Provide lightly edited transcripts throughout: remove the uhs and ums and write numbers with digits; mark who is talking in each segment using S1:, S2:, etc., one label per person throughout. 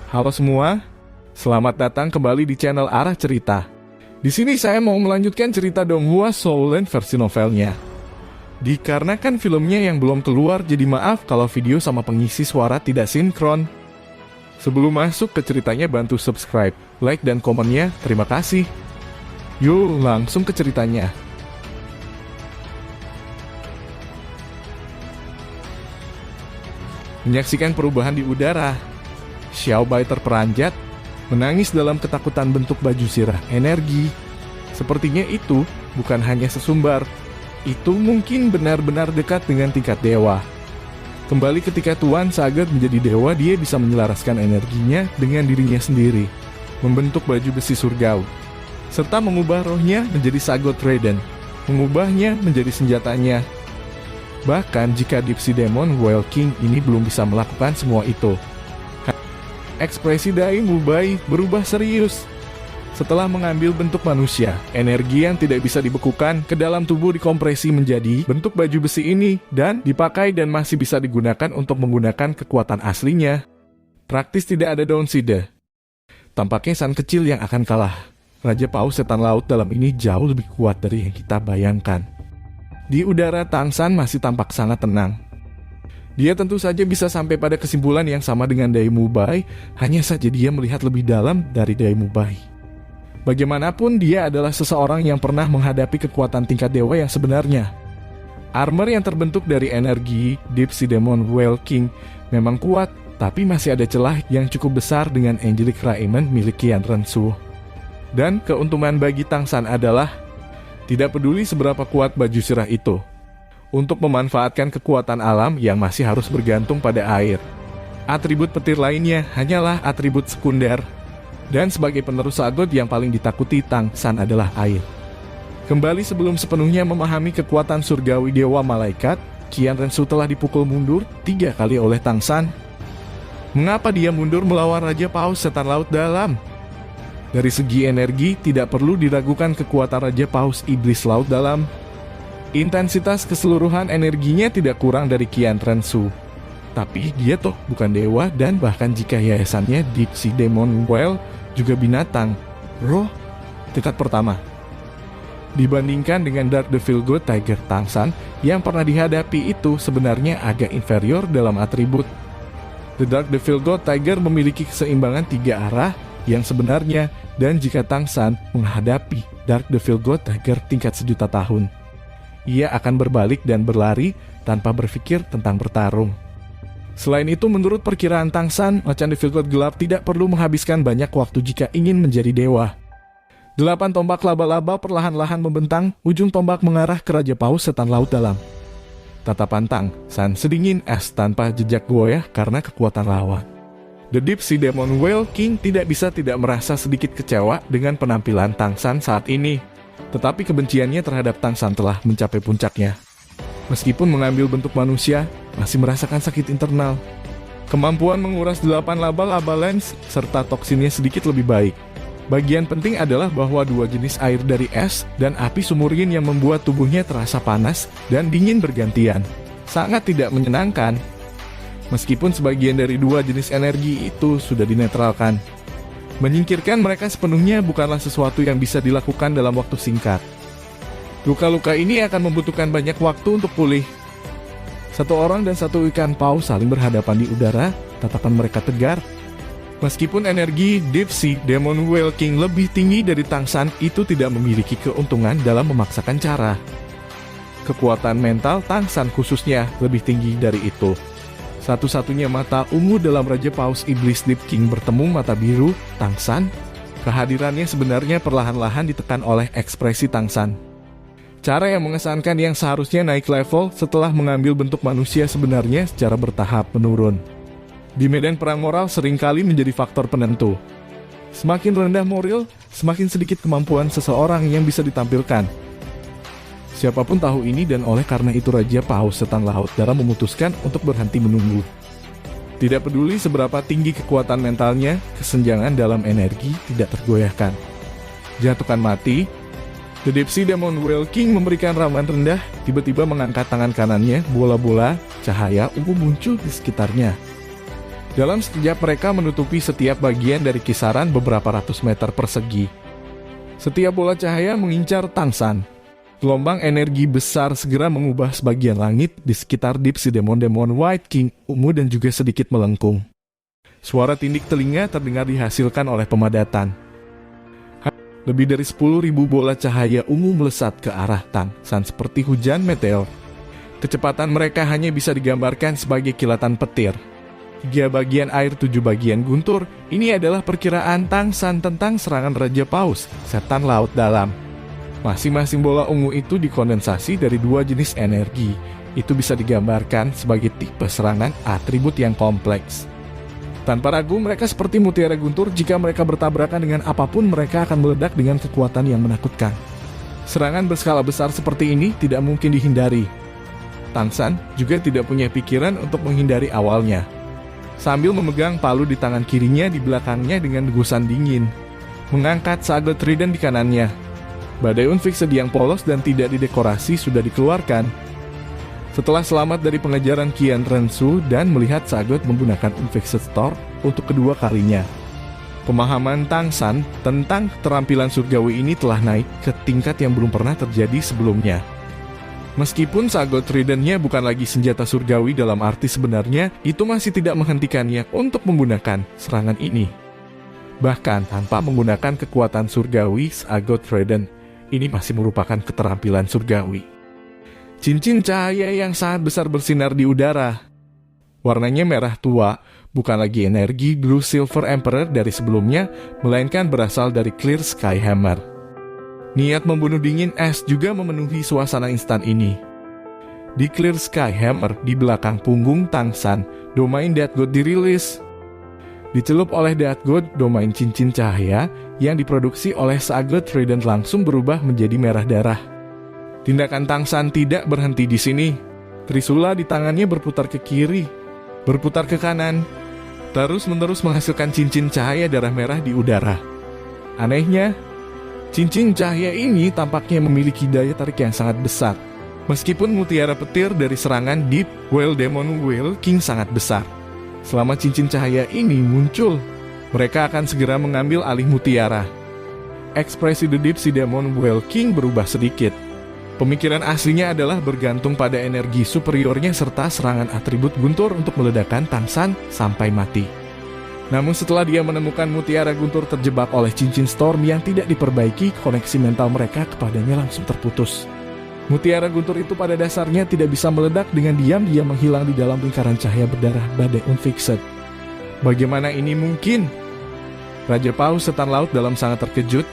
S1: Halo semua, selamat datang kembali di channel Arah Cerita. Di sini saya mau melanjutkan cerita Donghua Soulland versi novelnya. Dikarenakan filmnya yang belum keluar, jadi maaf kalau video sama pengisi suara tidak sinkron. Sebelum masuk ke ceritanya, bantu subscribe, like, dan komennya. Terima kasih. Yuk, langsung ke ceritanya. Menyaksikan perubahan di udara, Xiao Bai terperanjat, menangis dalam ketakutan bentuk baju sirah energi. Sepertinya itu bukan hanya sesumbar, itu mungkin benar-benar dekat dengan tingkat dewa. Kembali ketika Tuan Sagat menjadi dewa, dia bisa menyelaraskan energinya dengan dirinya sendiri, membentuk baju besi surgawi, serta mengubah rohnya menjadi Sagot Raiden, mengubahnya menjadi senjatanya. Bahkan jika Deep Sea Demon Whale King ini belum bisa melakukan semua itu. Ekspresi Dai Mubai berubah serius. Setelah mengambil bentuk manusia, energi yang tidak bisa dibekukan ke dalam tubuh dikompresi menjadi bentuk baju besi ini dan dipakai dan masih bisa digunakan untuk menggunakan kekuatan aslinya. Praktis tidak ada daun sida. Tampaknya San kecil yang akan kalah. Raja Paus Setan Laut dalam ini jauh lebih kuat dari yang kita bayangkan. Di udara, Tang San masih tampak sangat tenang. Dia tentu saja bisa sampai pada kesimpulan yang sama dengan Dai Mubai, hanya saja dia melihat lebih dalam dari Dai Mubai. Bagaimanapun, dia adalah seseorang yang pernah menghadapi kekuatan tingkat dewa yang sebenarnya. Armor yang terbentuk dari energi Deep Sea Demon Whale King memang kuat, tapi masih ada celah yang cukup besar dengan Angelic Raiment milik Qian Rensu. Dan keuntungan bagi Tang San adalah tidak peduli seberapa kuat baju sirah itu, untuk memanfaatkan kekuatan alam yang masih harus bergantung pada air. Atribut petir lainnya hanyalah atribut sekunder. Dan sebagai penerus Sagot yang paling ditakuti Tang San adalah air. Kembali sebelum sepenuhnya memahami kekuatan surgawi dewa malaikat, Qian Rensu telah dipukul mundur 3 kali oleh Tang San. Mengapa dia mundur melawan Raja Paus Setan Laut Dalam? Dari segi energi, tidak perlu diragukan kekuatan Raja Paus Iblis Laut Dalam. Intensitas keseluruhan energinya tidak kurang dari Qian Rensu. Tapi dia toh bukan dewa, dan bahkan jika yayasannya Deep Sea Demon Whale juga binatang, roh tingkat pertama. Dibandingkan dengan Dark Devil God Tiger Tang San yang pernah dihadapi, itu sebenarnya agak inferior dalam atribut. The Dark Devil God Tiger memiliki keseimbangan 3 arah yang sebenarnya, dan jika Tang San menghadapi Dark Devil God Tiger tingkat 1.000.000 tahun, ia akan berbalik dan berlari tanpa berpikir tentang bertarung. Selain itu, menurut perkiraan Tang San, Macan Devil God Gelap tidak perlu menghabiskan banyak waktu jika ingin menjadi dewa. 8 tombak laba-laba perlahan-lahan membentang, ujung tombak mengarah ke Raja Paus Setan Laut Dalam. Tatapan Tang San sedingin es tanpa jejak goyah karena kekuatan lawan. The Deep Sea Demon Whale King tidak bisa tidak merasa sedikit kecewa dengan penampilan Tang San saat ini. Tetapi kebenciannya terhadap Tang San telah mencapai puncaknya. Meskipun mengambil bentuk manusia, masih merasakan sakit internal. Kemampuan menguras 8 laba-laba lens serta toksinnya sedikit lebih baik. Bagian penting adalah bahwa 2 jenis air dari es dan api sumurgin yang membuat tubuhnya terasa panas dan dingin bergantian. Sangat tidak menyenangkan. Meskipun sebagian dari 2 jenis energi itu sudah dinetralkan. Menyingkirkan mereka sepenuhnya bukanlah sesuatu yang bisa dilakukan dalam waktu singkat. Luka-luka ini akan membutuhkan banyak waktu untuk pulih. 1 orang dan 1 ikan paus saling berhadapan di udara, tatapan mereka tegar. Meskipun energi Deep Sea Demon Whale King lebih tinggi dari Tang San, itu tidak memiliki keuntungan dalam memaksakan cara. Kekuatan mental Tang San khususnya lebih tinggi dari itu. Satu-satunya mata ungu dalam Raja Paus Iblis Deep King bertemu mata biru Tang San. Kehadirannya sebenarnya perlahan-lahan ditekan oleh ekspresi Tang San. Cara yang mengesankan yang seharusnya naik level setelah mengambil bentuk manusia sebenarnya secara bertahap menurun. Di medan perang moral seringkali menjadi faktor penentu. Semakin rendah moral, semakin sedikit kemampuan seseorang yang bisa ditampilkan. Siapapun tahu ini, dan oleh karena itu Raja Paus Setan Laut Dalam memutuskan untuk berhenti menunggu. Tidak peduli seberapa tinggi kekuatan mentalnya, kesenjangan dalam energi tidak tergoyahkan. Jatuhkan mati, The Deep Sea Demon Whale King memberikan ramuan rendah, tiba-tiba mengangkat tangan kanannya, bola-bola cahaya ungu muncul di sekitarnya. Dalam sekejap mereka menutupi setiap bagian dari kisaran beberapa ratus meter persegi. Setiap bola cahaya mengincar Tangsan. Gelombang energi besar segera mengubah sebagian langit di sekitar Deep Sea Demon White King ungu dan juga sedikit melengkung. Suara tindik telinga terdengar dihasilkan oleh pemadatan. Lebih dari 10.000 bola cahaya ungu melesat ke arah Tangsan seperti hujan meteor. Kecepatan mereka hanya bisa digambarkan sebagai kilatan petir. 3 bagian air 7 bagian guntur, ini adalah perkiraan Tangsan tentang serangan Raja Paus, setan laut dalam. Masing-masing bola ungu itu dikondensasi dari 2 jenis energi. Itu bisa digambarkan sebagai tipe serangan atribut yang kompleks. Tanpa ragu, mereka seperti mutiara guntur. Jika mereka bertabrakan dengan apapun, mereka akan meledak dengan kekuatan yang menakutkan. Serangan berskala besar seperti ini tidak mungkin dihindari. Tangsan juga tidak punya pikiran untuk menghindari awalnya. Sambil memegang palu di tangan kirinya, di belakangnya dengan degusan dingin, mengangkat sage trident di kanannya. Badai Unfixed yang polos dan tidak didekorasi sudah dikeluarkan. Setelah selamat dari pengejaran Qian Rensu dan melihat Sagot menggunakan Unfixed Storm untuk kedua kalinya, pemahaman Tangsan tentang keterampilan surgawi ini telah naik ke tingkat yang belum pernah terjadi sebelumnya. Meskipun Sagot Trident-nya bukan lagi senjata surgawi dalam arti sebenarnya, itu masih tidak menghentikannya untuk menggunakan serangan ini. Bahkan tanpa menggunakan kekuatan surgawi, Sagot Trident ini masih merupakan keterampilan surgawi. Cincin cahaya yang sangat besar bersinar di udara. Warnanya merah tua, bukan lagi energi Blue Silver Emperor dari sebelumnya, melainkan berasal dari Clear Sky Hammer. Niat membunuh dingin es juga memenuhi suasana instan ini. Di Clear Sky Hammer, di belakang punggung Tangsan, domain Death God dirilis. Dicelup oleh Death God, domain cincin cahaya yang diproduksi oleh Sagot Trident langsung berubah menjadi merah darah. Tindakan Tangsan tidak berhenti di sini. Trisula di tangannya berputar ke kiri, berputar ke kanan, terus-menerus menghasilkan cincin cahaya darah merah di udara. Anehnya, cincin cahaya ini tampaknya memiliki daya tarik yang sangat besar. Meskipun mutiara petir dari serangan Deep Whale Demon Whale King sangat besar. Selama cincin cahaya ini muncul, mereka akan segera mengambil alih mutiara. Ekspresi The Deep Sea Demon Whale King berubah sedikit. Pemikiran aslinya adalah bergantung pada energi superiornya serta serangan atribut guntur untuk meledakkan Tangsan sampai mati. Namun setelah dia menemukan mutiara guntur terjebak oleh cincin storm yang tidak diperbaiki, koneksi mental mereka kepadanya langsung terputus. Mutiara guntur itu pada dasarnya tidak bisa meledak, dengan diam dia menghilang di dalam lingkaran cahaya berdarah badai Unfixed. Bagaimana ini mungkin? Raja Paus setan laut dalam sangat terkejut.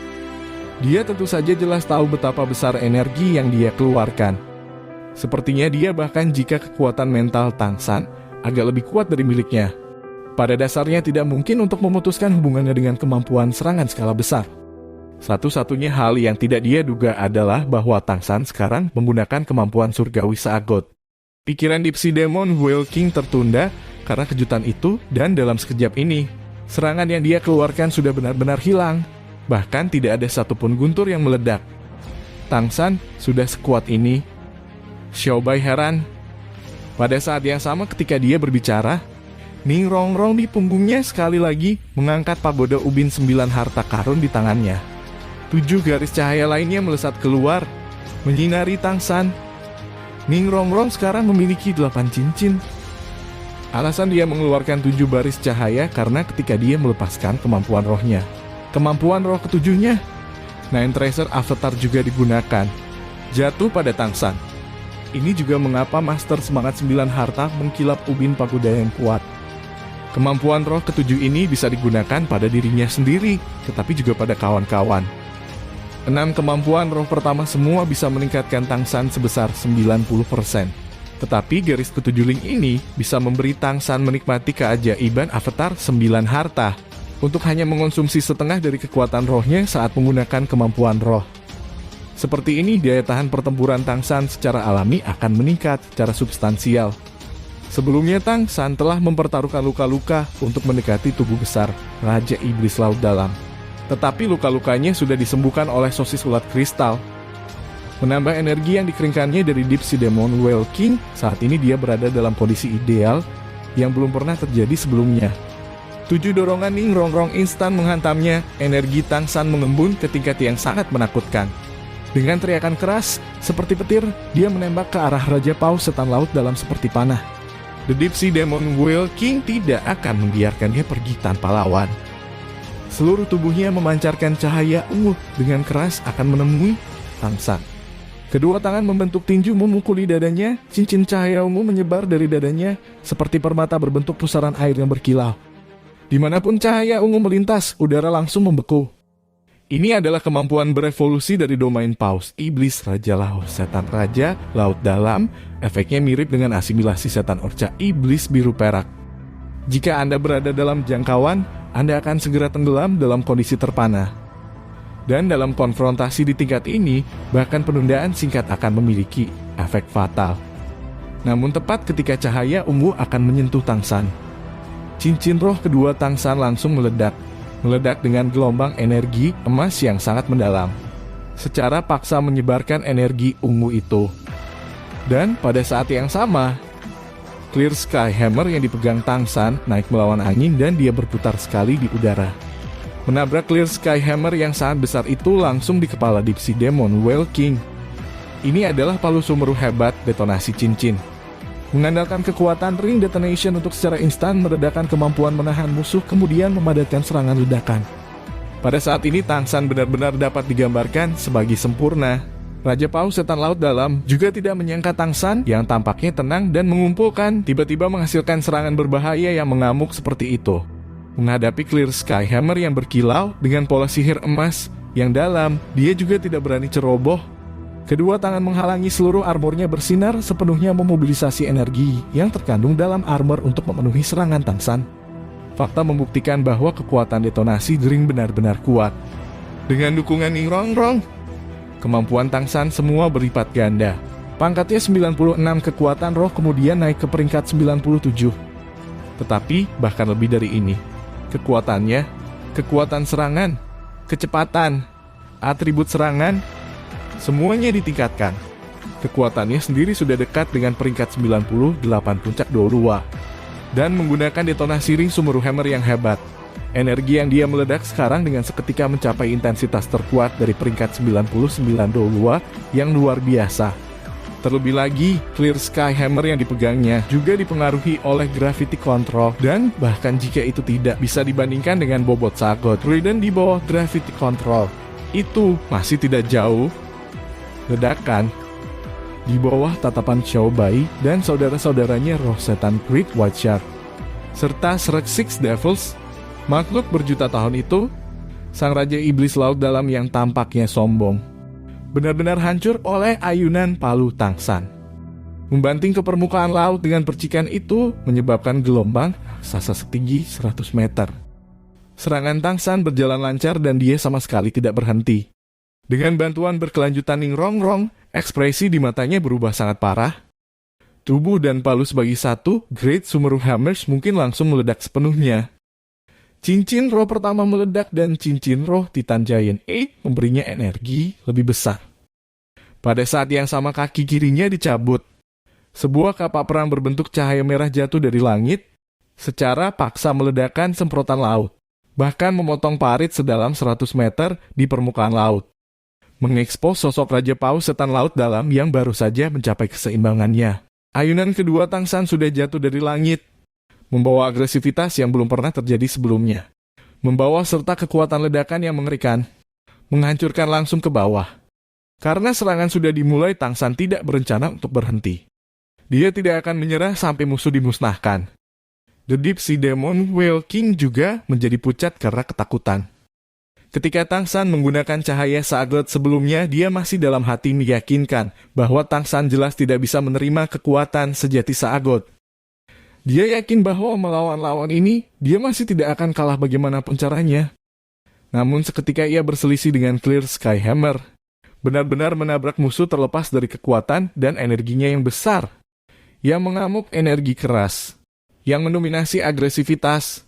S1: Dia tentu saja jelas tahu betapa besar energi yang dia keluarkan. Sepertinya dia bahkan jika kekuatan mental Tangsan agak lebih kuat dari miliknya, pada dasarnya tidak mungkin untuk memutuskan hubungannya dengan kemampuan serangan skala besar. Satu-satunya hal yang tidak dia duga adalah bahwa Tangsan sekarang menggunakan kemampuan surgawi Sagot. Pikiran Deep Sea Demon Whale King tertunda karena kejutan itu, dan dalam sekejap ini, serangan yang dia keluarkan sudah benar-benar hilang. Bahkan tidak ada satupun guntur yang meledak. Tangsan sudah sekuat ini. Xiaobai heran. Pada saat yang sama ketika dia berbicara, Ning Rongrong di punggungnya sekali lagi mengangkat pagoda ubin 9 harta karun di tangannya. 7 garis cahaya lainnya melesat keluar, menyinari Tangsan. Ning Rongrong sekarang memiliki 8 cincin. Alasan dia mengeluarkan 7 baris cahaya karena ketika dia melepaskan kemampuan rohnya, kemampuan roh ketujuhnya, Nine Tracer Avatar juga digunakan, jatuh pada Tangsan. Ini juga mengapa Master Semangat 9 Harta mengkilap ubin pagoda yang kuat. Kemampuan roh ketujuh ini bisa digunakan pada dirinya sendiri, tetapi juga pada kawan-kawan. 6 kemampuan roh pertama semua bisa meningkatkan Tangsan sebesar 90%. Tetapi garis ketujuh link ini bisa memberi Tangsan menikmati keajaiban Avatar 9 Harta untuk hanya mengonsumsi setengah dari kekuatan rohnya saat menggunakan kemampuan roh. Seperti ini, daya tahan pertempuran Tangsan secara alami akan meningkat secara substansial. Sebelumnya Tangsan telah mempertaruhkan luka-luka untuk mendekati tubuh besar Raja Iblis Laut Dalam. Tetapi luka-lukanya sudah disembuhkan oleh sosis ulat kristal. Menambah energi yang dikeringkannya dari Deep Sea Demon Whale King, saat ini dia berada dalam kondisi ideal yang belum pernah terjadi sebelumnya. 7 dorongan Ning Rongrong instan menghantamnya, energi Tangsan mengembun ke tingkat yang sangat menakutkan. Dengan teriakan keras, seperti petir, dia menembak ke arah Raja Paus Setan Laut Dalam seperti panah. The Deep Sea Demon Whale King tidak akan membiarkannya pergi tanpa lawan. Seluruh tubuhnya memancarkan cahaya ungu dengan keras akan menemui Tangsan. Kedua tangan membentuk tinju memukuli dadanya, cincin cahaya ungu menyebar dari dadanya seperti permata berbentuk pusaran air yang berkilau. Dimanapun cahaya ungu melintas, udara langsung membeku. Ini adalah kemampuan berevolusi dari domain Paus, Iblis Raja Laut, Setan Raja Laut Dalam. Efeknya mirip dengan asimilasi setan orca Iblis Biru Perak. Jika Anda berada dalam jangkauan, Anda akan segera tenggelam dalam kondisi terpana. Dan dalam konfrontasi di tingkat ini, bahkan penundaan singkat akan memiliki efek fatal. Namun tepat ketika cahaya ungu akan menyentuh Tangsan, cincin roh kedua Tangsan langsung meledak dengan gelombang energi emas yang sangat mendalam, secara paksa menyebarkan energi ungu itu. Dan pada saat yang sama, Clear Sky Hammer yang dipegang Tangsan naik melawan angin dan dia berputar sekali di udara. Menabrak Clear Sky Hammer yang sangat besar itu langsung di kepala Deep Sea Demon Whale King. Ini adalah palu sumeru hebat detonasi cincin. Mengandalkan kekuatan ring detonation untuk secara instan meredakan kemampuan menahan musuh kemudian memadatkan serangan ledakan. Pada saat ini Tangsan benar-benar dapat digambarkan sebagai sempurna. Raja Paus Setan Laut Dalam juga tidak menyangka Tangsan yang tampaknya tenang dan mengumpulkan tiba-tiba menghasilkan serangan berbahaya yang mengamuk seperti itu. Menghadapi Clear Sky Hammer yang berkilau dengan pola sihir emas yang dalam, dia juga tidak berani ceroboh. Kedua tangan menghalangi seluruh armornya bersinar sepenuhnya memobilisasi energi yang terkandung dalam armor untuk memenuhi serangan Tangsan. Fakta membuktikan bahwa kekuatan detonasi ring benar-benar kuat. Dengan dukungan Ning Rongrong, kemampuan Tangsan semua berlipat ganda. Pangkatnya 96 kekuatan roh kemudian naik ke peringkat 97. Tetapi bahkan lebih dari ini, kekuatannya, kekuatan serangan, kecepatan, atribut serangan, semuanya ditingkatkan. Kekuatannya sendiri sudah dekat dengan peringkat 98 puncak Dorua. Dan menggunakan detonasi ring sumeru hammer yang hebat. Energi yang dia meledak sekarang dengan seketika mencapai intensitas terkuat dari peringkat 99 Dorua yang luar biasa. Terlebih lagi, Clear Sky Hammer yang dipegangnya juga dipengaruhi oleh Gravity Control. Dan bahkan jika itu tidak bisa dibandingkan dengan bobot Sagot Raiden di bawah Gravity Control, itu masih tidak jauh. Ledakan di bawah tatapan Xiao Bai dan saudara-saudaranya roh setan Great White Shark serta Shrek Six Devils, makhluk berjuta tahun itu, sang Raja Iblis Laut Dalam yang tampaknya sombong, benar-benar hancur oleh ayunan palu Tangsan. Membanting ke permukaan laut dengan percikan itu menyebabkan gelombang raksasa setinggi 100 meter. Serangan Tangsan berjalan lancar dan dia sama sekali tidak berhenti. Dengan bantuan berkelanjutan Ning Rongrong, ekspresi di matanya berubah sangat parah. Tubuh dan palu sebagai satu, Great Sumeru Hammers mungkin langsung meledak sepenuhnya. Cincin roh pertama meledak dan cincin roh Titan Giant A memberinya energi lebih besar. Pada saat yang sama kaki kirinya dicabut. Sebuah kapak perang berbentuk cahaya merah jatuh dari langit, secara paksa meledakkan semprotan laut, bahkan memotong parit sedalam 100 meter di permukaan laut. Mengekspos sosok Raja Paus Setan Laut Dalam yang baru saja mencapai keseimbangannya. Ayunan kedua Tangsan sudah jatuh dari langit, membawa agresivitas yang belum pernah terjadi sebelumnya. Membawa serta kekuatan ledakan yang mengerikan, menghancurkan langsung ke bawah. Karena serangan sudah dimulai, Tangsan tidak berencana untuk berhenti. Dia tidak akan menyerah sampai musuh dimusnahkan. The Deep Sea Demon Whale King juga menjadi pucat karena ketakutan. Ketika Tangsan menggunakan cahaya Sagot sebelumnya, dia masih dalam hati meyakinkan bahwa Tangsan jelas tidak bisa menerima kekuatan sejati Sagot. Dia yakin bahwa melawan lawan ini, dia masih tidak akan kalah bagaimanapun caranya. Namun seketika ia berselisih dengan Clear Sky Hammer, benar-benar menabrak musuh terlepas dari kekuatan dan energinya yang besar, yang mengamuk energi keras, yang mendominasi agresivitas,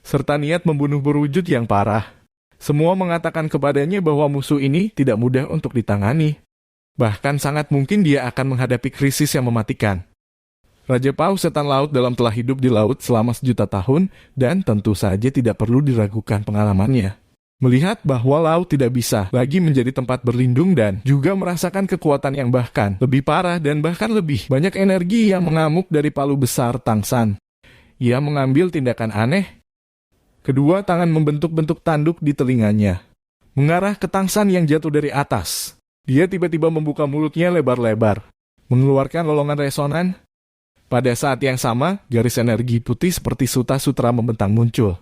S1: serta niat membunuh berwujud yang parah. Semua mengatakan kepadanya bahwa musuh ini tidak mudah untuk ditangani. Bahkan sangat mungkin dia akan menghadapi krisis yang mematikan. Raja Paus setan laut dalam telah hidup di laut selama 1.000.000 tahun dan tentu saja tidak perlu diragukan pengalamannya. Melihat bahwa laut tidak bisa lagi menjadi tempat berlindung dan juga merasakan kekuatan yang bahkan lebih parah dan bahkan lebih banyak energi yang mengamuk dari palu besar Tangsan. Ia mengambil tindakan aneh. Kedua tangan membentuk-bentuk tanduk di telinganya, mengarah ke Tangsan yang jatuh dari atas. Dia tiba-tiba membuka mulutnya lebar-lebar, mengeluarkan lolongan resonan. Pada saat yang sama, garis energi putih seperti suta-sutra membentang muncul.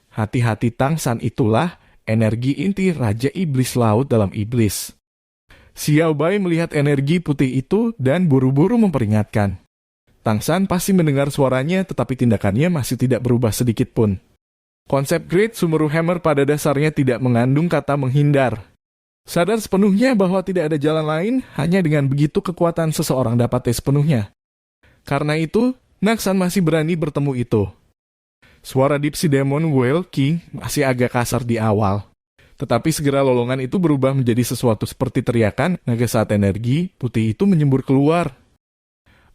S1: Hati-hati Tangsan itulah energi inti Raja Iblis Laut dalam Iblis. Xiao Bai melihat energi putih itu dan buru-buru memperingatkan. Tangsan pasti mendengar suaranya, tetapi tindakannya masih tidak berubah sedikit pun. Konsep Great Sumeru Hammer pada dasarnya tidak mengandung kata menghindar. Sadar sepenuhnya bahwa tidak ada jalan lain, hanya dengan begitu kekuatan seseorang dapat sepenuhnya. Karena itu, Naksan masih berani bertemu itu. Suara Deep Sea Demon Whale King masih agak kasar di awal. Tetapi segera lolongan itu berubah menjadi sesuatu seperti teriakan naga saat energi putih itu menyembur keluar.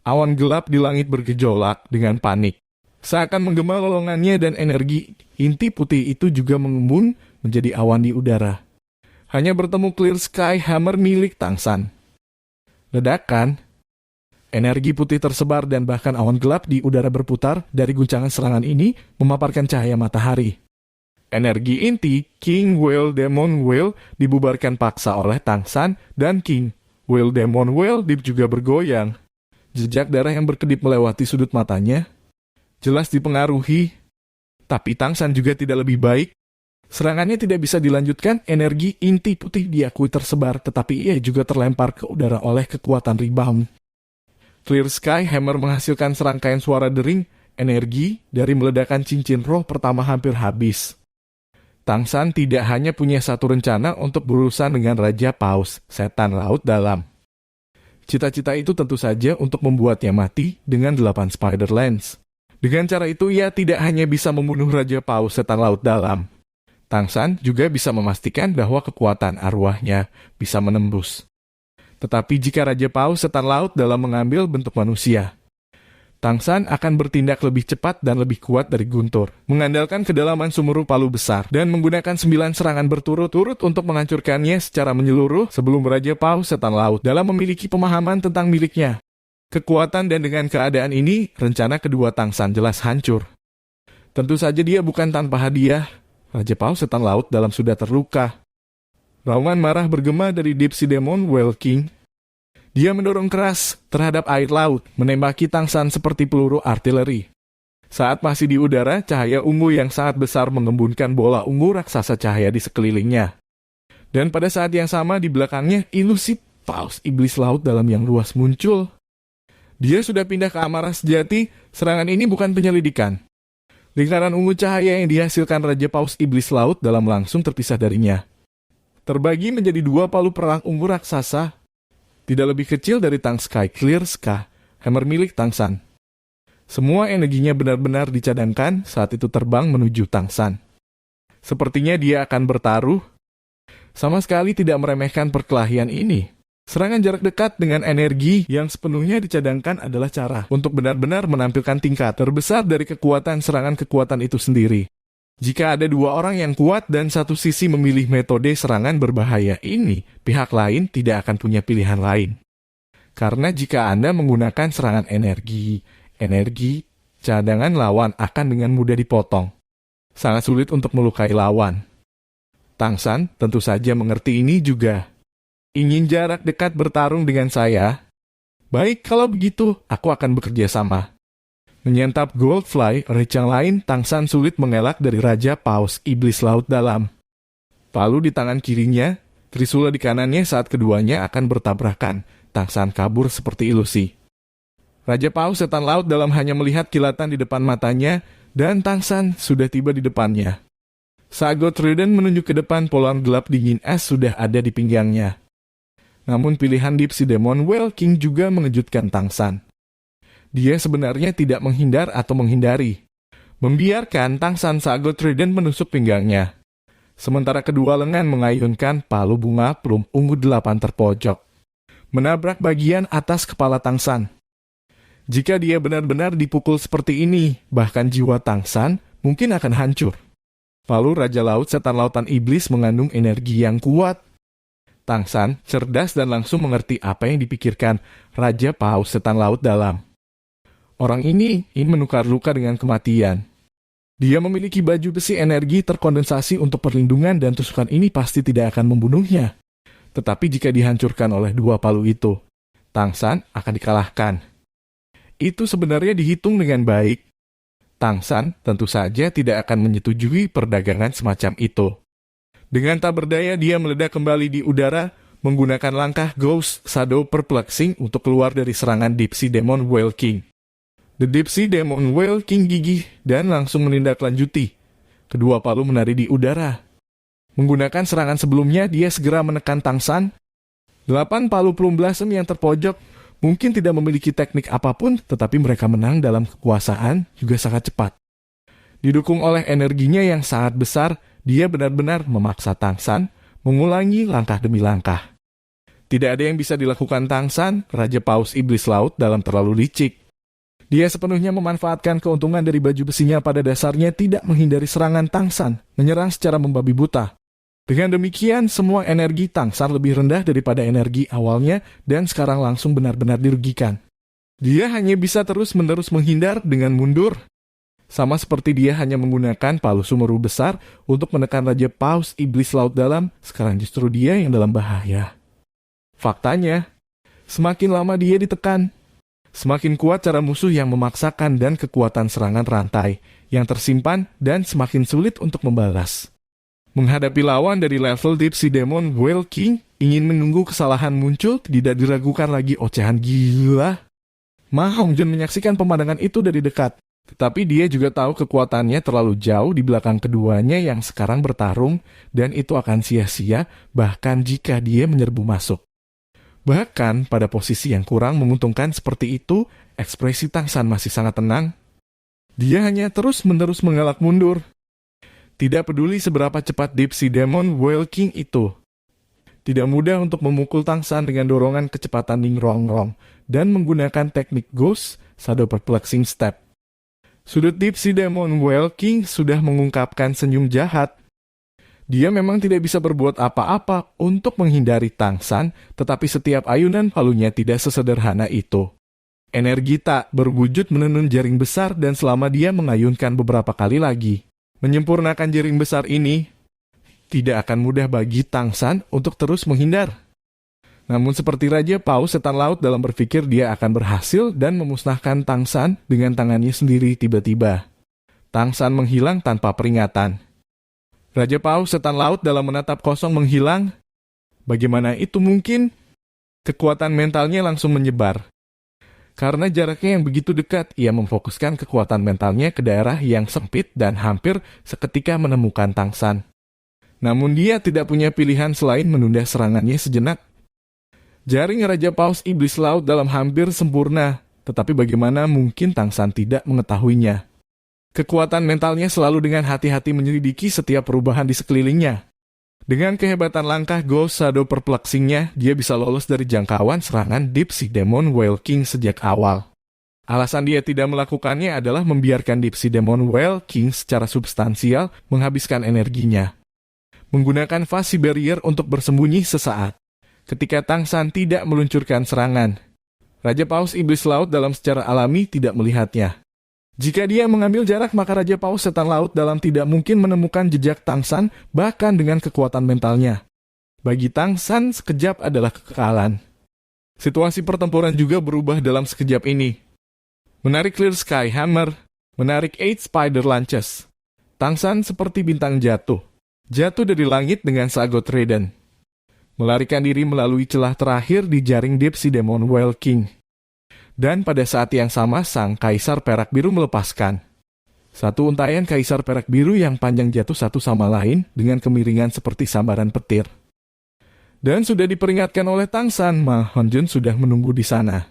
S1: Awan gelap di langit bergejolak dengan panik. Seakan menggema lolongannya dan energi inti putih itu juga mengembun menjadi awan di udara. Hanya bertemu Clear Sky Hammer milik Tangsan. Ledakan, energi putih tersebar dan bahkan awan gelap di udara berputar dari guncangan serangan ini memaparkan cahaya matahari. Energi inti King Whale Demon Whale dibubarkan paksa oleh Tangsan dan King Whale Demon Whale juga bergoyang. Jejak darah yang berkedip melewati sudut matanya jelas dipengaruhi. Tapi Tangsan juga tidak lebih baik. Serangannya tidak bisa dilanjutkan, energi inti putih diakui tersebar, tetapi ia juga terlempar ke udara oleh kekuatan rebound. Clear Sky Hammer menghasilkan serangkaian suara dering, energi dari meledakan cincin roh pertama hampir habis. Tangsan tidak hanya punya satu rencana untuk berurusan dengan Raja Paus, setan laut dalam. Cita-cita itu tentu saja untuk membuatnya mati dengan 8 Spider Lance. Dengan cara itu ia tidak hanya bisa membunuh Raja Paus setan laut dalam. Tangsan juga bisa memastikan bahwa kekuatan arwahnya bisa menembus. Tetapi jika Raja Paus setan laut dalam mengambil bentuk manusia, Tangsan akan bertindak lebih cepat dan lebih kuat dari Guntur, mengandalkan kedalaman Sumeru Palu besar dan menggunakan 9 serangan berturut-turut untuk menghancurkannya secara menyeluruh sebelum Raja Paus setan laut dalam memiliki pemahaman tentang miliknya. Kekuatan dan dengan keadaan ini, rencana kedua Tangsan jelas hancur. Tentu saja dia bukan tanpa hadiah. Raja Paus setan laut dalam sudah terluka. Raungan marah bergema dari Deep Sea Demon Whale King. Dia mendorong keras terhadap air laut, menembaki Tangsan seperti peluru artileri. Saat masih di udara, cahaya ungu yang sangat besar mengembunkan bola ungu raksasa cahaya di sekelilingnya. Dan pada saat yang sama di belakangnya, ilusi Paus Iblis Laut dalam yang luas muncul. Dia sudah pindah ke amarah sejati, serangan ini bukan penyelidikan. Lingkaran ungu cahaya yang dihasilkan Raja Paus Iblis Laut dalam langsung terpisah darinya. Terbagi menjadi 2 palu perang ungu raksasa, tidak lebih kecil dari Tang Sky Clear Sky, hammer milik Tangsan. Semua energinya benar-benar dicadangkan saat itu terbang menuju Tangsan. Sepertinya dia akan bertaruh, sama sekali tidak meremehkan perkelahian ini. Serangan jarak dekat dengan energi yang sepenuhnya dicadangkan adalah cara untuk benar-benar menampilkan tingkat terbesar dari kekuatan serangan kekuatan itu sendiri. Jika ada 2 orang yang kuat dan satu sisi memilih metode serangan berbahaya ini, pihak lain tidak akan punya pilihan lain. Karena jika Anda menggunakan serangan energi, cadangan lawan akan dengan mudah dipotong. Sangat sulit untuk melukai lawan. Tangsan tentu saja mengerti ini juga. Ingin jarak dekat bertarung dengan saya? Baik, kalau begitu, aku akan bekerja sama. Menyantap Goldfly, rencang lain, Tangsan sulit mengelak dari Raja Paus Iblis Laut dalam. Palu di tangan kirinya, trisula di kanannya saat keduanya akan bertabrakan. Tangsan kabur seperti ilusi. Raja Paus setan laut dalam hanya melihat kilatan di depan matanya, dan Tangsan sudah tiba di depannya. Saat Gottriden menunjuk ke depan, polong gelap dingin es sudah ada di pinggangnya. Namun pilihan Deep Sea Demon Whale King juga mengejutkan Tangsan. Dia sebenarnya tidak menghindar atau menghindari. Membiarkan Tangsan saat Gottriden menusuk pinggangnya. Sementara kedua lengan mengayunkan palu bunga plum ungu 8 terpojok. Menabrak bagian atas kepala Tangsan. Jika dia benar-benar dipukul seperti ini, bahkan jiwa Tang San mungkin akan hancur. Palu Raja Laut Setan Lautan Iblis mengandung energi yang kuat. Tang San cerdas dan langsung mengerti apa yang dipikirkan Raja Paus Setan Laut Dalam. Orang ini ingin menukar luka dengan kematian. Dia memiliki baju besi energi terkondensasi untuk perlindungan dan tusukan ini pasti tidak akan membunuhnya. Tetapi jika dihancurkan oleh dua palu itu, Tang San akan dikalahkan. Itu sebenarnya dihitung dengan baik. Tang San tentu saja tidak akan menyetujui perdagangan semacam itu. Dengan tak berdaya, dia meledak kembali di udara, menggunakan langkah Ghost Shadow Perplexing untuk keluar dari serangan Deep Sea Demon Whale King. The Deep Sea Demon Whale King gigih dan langsung menindaklanjuti. Kedua palu menari di udara. Menggunakan serangan sebelumnya, dia segera menekan Tang San. 8 palu Plum Blossom yang terpojok mungkin tidak memiliki teknik apapun, tetapi mereka menang dalam kekuasaan juga sangat cepat. Didukung oleh energinya yang sangat besar, dia benar-benar memaksa Tang San mengulangi langkah demi langkah. Tidak ada yang bisa dilakukan Tang San, Raja Paus Iblis Laut, dalam terlalu licik. Dia sepenuhnya memanfaatkan keuntungan dari baju besinya, pada dasarnya tidak menghindari serangan Tang San, menyerang secara membabi buta. Dengan demikian, semua energi Tang San lebih rendah daripada energi awalnya dan sekarang langsung benar-benar dirugikan. Dia hanya bisa terus-menerus menghindar dengan mundur. Sama seperti dia hanya menggunakan palu sumeru besar untuk menekan Raja Paus Iblis Laut Dalam, sekarang justru dia yang dalam bahaya. Faktanya, semakin lama dia ditekan, semakin kuat cara musuh yang memaksakan dan kekuatan serangan rantai yang tersimpan dan semakin sulit untuk membalas. Menghadapi lawan dari level Deep Sea Demon Whale King, ingin menunggu kesalahan muncul, tidak diragukan lagi ocehan gila. Ma Hongjun menyaksikan pemandangan itu dari dekat, tetapi dia juga tahu kekuatannya terlalu jauh di belakang keduanya yang sekarang bertarung, dan itu akan sia-sia bahkan jika dia menyerbu masuk. Bahkan pada posisi yang kurang menguntungkan seperti itu, ekspresi Tang San masih sangat tenang. Dia hanya terus-menerus mengelak mundur. Tidak peduli seberapa cepat Deep Sea Demon Whale King itu. Tidak mudah untuk memukul Tang San dengan dorongan kecepatan Ning Rong Rong dan menggunakan teknik Ghost Shadow Perplexing Step. Sudut Deep Sea Demon Whale King sudah mengungkapkan senyum jahat. Dia memang tidak bisa berbuat apa-apa untuk menghindari Tang San, tetapi setiap ayunan palunya tidak sesederhana itu. Energi tak berwujud menenun jaring besar dan selama dia mengayunkan beberapa kali lagi, menyempurnakan jaring besar ini, tidak akan mudah bagi Tang San untuk terus menghindar. Namun seperti Raja Paus Setan Laut Dalam berpikir dia akan berhasil dan memusnahkan Tang San dengan tangannya sendiri tiba-tiba. Tang San menghilang tanpa peringatan. Raja Paus Setan Laut Dalam menatap kosong menghilang. Bagaimana itu mungkin? Kekuatan mentalnya langsung menyebar. Karena jaraknya yang begitu dekat, ia memfokuskan kekuatan mentalnya ke daerah yang sempit dan hampir seketika menemukan Tang San. Namun dia tidak punya pilihan selain menunda serangannya sejenak. Jaring Raja Paus Iblis Laut Dalam hampir sempurna, tetapi bagaimana mungkin Tang San tidak mengetahuinya? Kekuatan mentalnya selalu dengan hati-hati menyelidiki setiap perubahan di sekelilingnya. Dengan kehebatan langkah Ghost Shadow Perplexing-nya, dia bisa lolos dari jangkauan serangan Deep Sea Demon Whale King sejak awal. Alasan dia tidak melakukannya adalah membiarkan Deep Sea Demon Whale King secara substansial menghabiskan energinya. Menggunakan Fuzzy Barrier untuk bersembunyi sesaat. Ketika Tang San tidak meluncurkan serangan, Raja Paus Iblis Laut Dalam secara alami tidak melihatnya. Jika dia mengambil jarak, maka Raja Paus Setan Laut Dalam tidak mungkin menemukan jejak Tang San, bahkan dengan kekuatan mentalnya. Bagi Tang San, sekejap adalah kekalahan. Situasi pertempuran juga berubah dalam sekejap ini. Menarik Clear Sky Hammer, menarik Eight Spider Lances. Tang San seperti bintang jatuh dari langit dengan Sagot Raiden. Melarikan diri melalui celah terakhir di jaring Deep Sea Demon Whale King. Dan pada saat yang sama, sang Kaisar Perak Biru melepaskan satu untayan Kaisar Perak Biru yang panjang jatuh satu sama lain dengan kemiringan seperti sambaran petir. Dan sudah diperingatkan oleh Tang San, Ma Hongjun sudah menunggu di sana.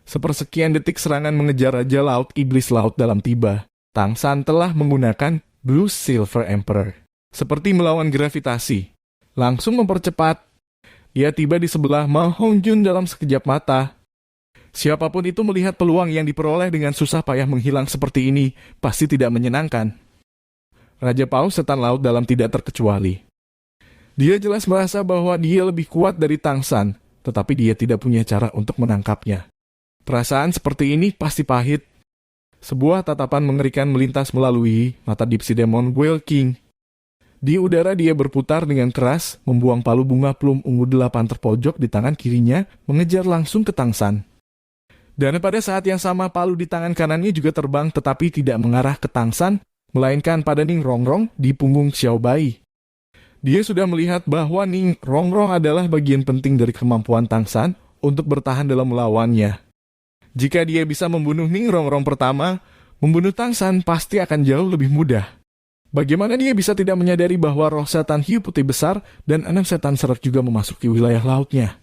S1: Sepersekian detik serangan mengejar Raja Laut Iblis Laut Dalam tiba, Tang San telah menggunakan Blue Silver Emperor. Seperti melawan gravitasi, langsung mempercepat. Ia tiba di sebelah Ma Hongjun dalam sekejap mata. Siapapun itu melihat peluang yang diperoleh dengan susah payah menghilang seperti ini, pasti tidak menyenangkan. Raja Paus Setan Laut Dalam tidak terkecuali. Dia jelas merasa bahwa dia lebih kuat dari Tang San, tetapi dia tidak punya cara untuk menangkapnya. Perasaan seperti ini pasti pahit. Sebuah tatapan mengerikan melintas melalui mata Deep Sea Demon Whale King. Di udara dia berputar dengan keras, membuang palu bunga plum ungu 8 terpojok di tangan kirinya, mengejar langsung ke Tang San. Dan pada saat yang sama palu di tangan kanannya juga terbang tetapi tidak mengarah ke Tang San, melainkan pada Ning Rongrong di punggung Xiao Bai. Dia sudah melihat bahwa Ning Rongrong adalah bagian penting dari kemampuan Tang San untuk bertahan dalam melawannya. Jika dia bisa membunuh Ning Rongrong pertama, membunuh Tang San pasti akan jauh lebih mudah. Bagaimana dia bisa tidak menyadari bahwa roh setan hiu putih besar dan 6 setan seret juga memasuki wilayah lautnya?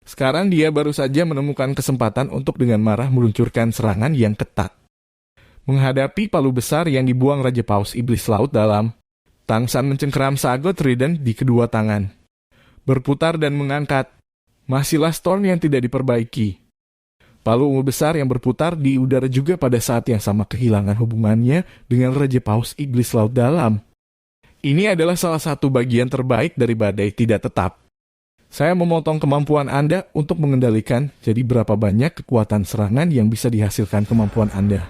S1: Sekarang dia baru saja menemukan kesempatan untuk dengan marah meluncurkan serangan yang ketat. Menghadapi palu besar yang dibuang Raja Paus Iblis Laut Dalam, Tang San mencengkeram Sagot Trident di kedua tangan. Berputar dan mengangkat, masihlah storm yang tidak diperbaiki. Palu ungu besar yang berputar di udara juga pada saat yang sama kehilangan hubungannya dengan Raja Paus Iblis Laut Dalam. Ini adalah salah satu bagian terbaik dari badai tidak tetap. Saya memotong kemampuan Anda untuk mengendalikan jadi berapa banyak kekuatan serangan yang bisa dihasilkan kemampuan Anda.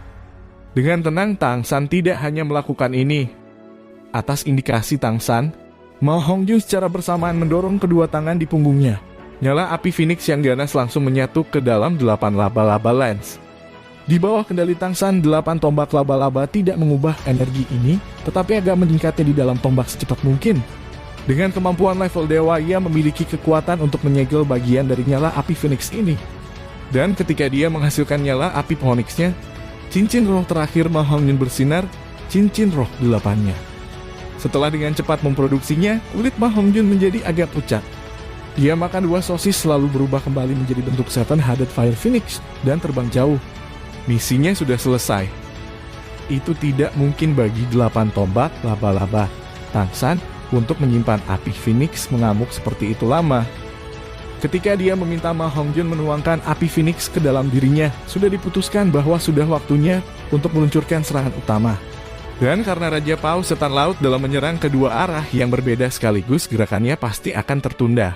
S1: Dengan tenang, Tang San tidak hanya melakukan ini. Atas indikasi Tang San, Mao Hongjun secara bersamaan mendorong kedua tangan di punggungnya. Nyala api Phoenix yang ganas langsung menyatu ke dalam 8 laba-laba lens. Di bawah kendali Tang San, 8 tombak laba-laba tidak mengubah energi ini, tetapi agak meningkatnya di dalam tombak secepat mungkin. Dengan kemampuan level dewa, ia memiliki kekuatan untuk menyegel bagian dari nyala api Phoenix ini. Dan ketika dia menghasilkan nyala api Phoenix-nya, cincin roh terakhir Mao Hongjun bersinar, cincin roh 8-nya. Setelah dengan cepat memproduksinya, kulit Mao Hongjun menjadi agak pucat. Dia makan 2 sosis lalu berubah kembali menjadi bentuk Seven-Headed Fire Phoenix dan terbang jauh. Misinya sudah selesai. Itu tidak mungkin bagi 8 tombak laba-laba Tang San untuk menyimpan api Phoenix mengamuk seperti itu lama. Ketika dia meminta Mao Hongjun menuangkan api Phoenix ke dalam dirinya, sudah diputuskan bahwa sudah waktunya untuk meluncurkan serangan utama. Dan karena Raja Paus Setan Laut dalam menyerang kedua arah yang berbeda sekaligus, gerakannya pasti akan tertunda.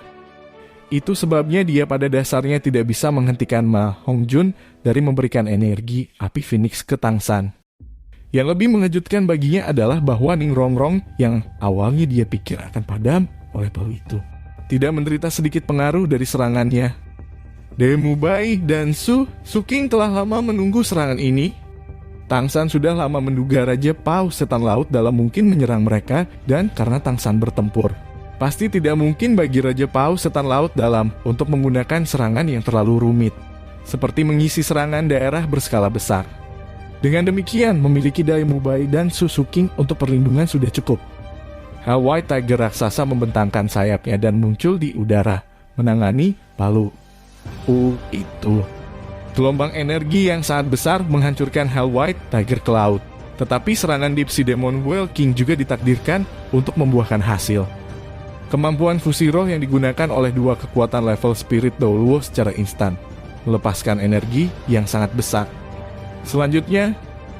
S1: Itu sebabnya dia pada dasarnya tidak bisa menghentikan Mao Hongjun dari memberikan energi api Phoenix ke Tang San. Yang lebih mengejutkan baginya adalah bahwa Ning Rongrong yang awalnya dia pikir akan padam oleh palu itu, tidak menderita sedikit pengaruh dari serangannya. Demu Bai dan Su King telah lama menunggu serangan ini. Tang San sudah lama menduga Raja Paus Setan Laut Dalam mungkin menyerang mereka, dan karena Tang San bertempur, pasti tidak mungkin bagi Raja Paus Setan Laut Dalam untuk menggunakan serangan yang terlalu rumit, seperti mengisi serangan daerah berskala besar. Dengan demikian, memiliki Demu Bai dan Su King untuk perlindungan sudah cukup. Hell White Tiger raksasa membentangkan sayapnya dan muncul di udara, menangani palu itu. Gelombang energi yang sangat besar menghancurkan Hell White Tiger ke laut. Tetapi serangan Deep Sea Demon Whale King juga ditakdirkan untuk membuahkan hasil. Kemampuan fusi roh yang digunakan oleh 2 kekuatan level Spirit Douluo secara instan, melepaskan energi yang sangat besar. Selanjutnya,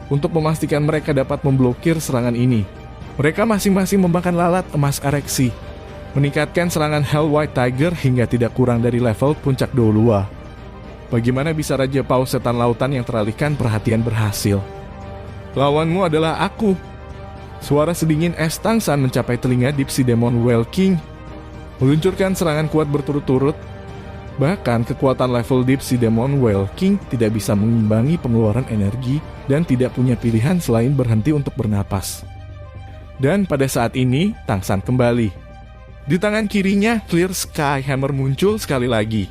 S1: untuk memastikan mereka dapat memblokir serangan ini, mereka masing-masing membakar lalat emas ereksi, meningkatkan serangan Hell White Tiger hingga tidak kurang dari level puncak Douluo. Bagaimana bisa Raja Paus Setan Lautan yang teralihkan perhatian berhasil? Lawanmu adalah aku. Suara sedingin es Tang San mencapai telinga Deep Sea Demon Whale King, meluncurkan serangan kuat berturut-turut. Bahkan kekuatan level Deep Sea Demon Whale King tidak bisa mengimbangi pengeluaran energi dan tidak punya pilihan selain berhenti untuk bernapas. Dan pada saat ini, Tang San kembali. Di tangan kirinya, Clear Sky Hammer muncul sekali lagi.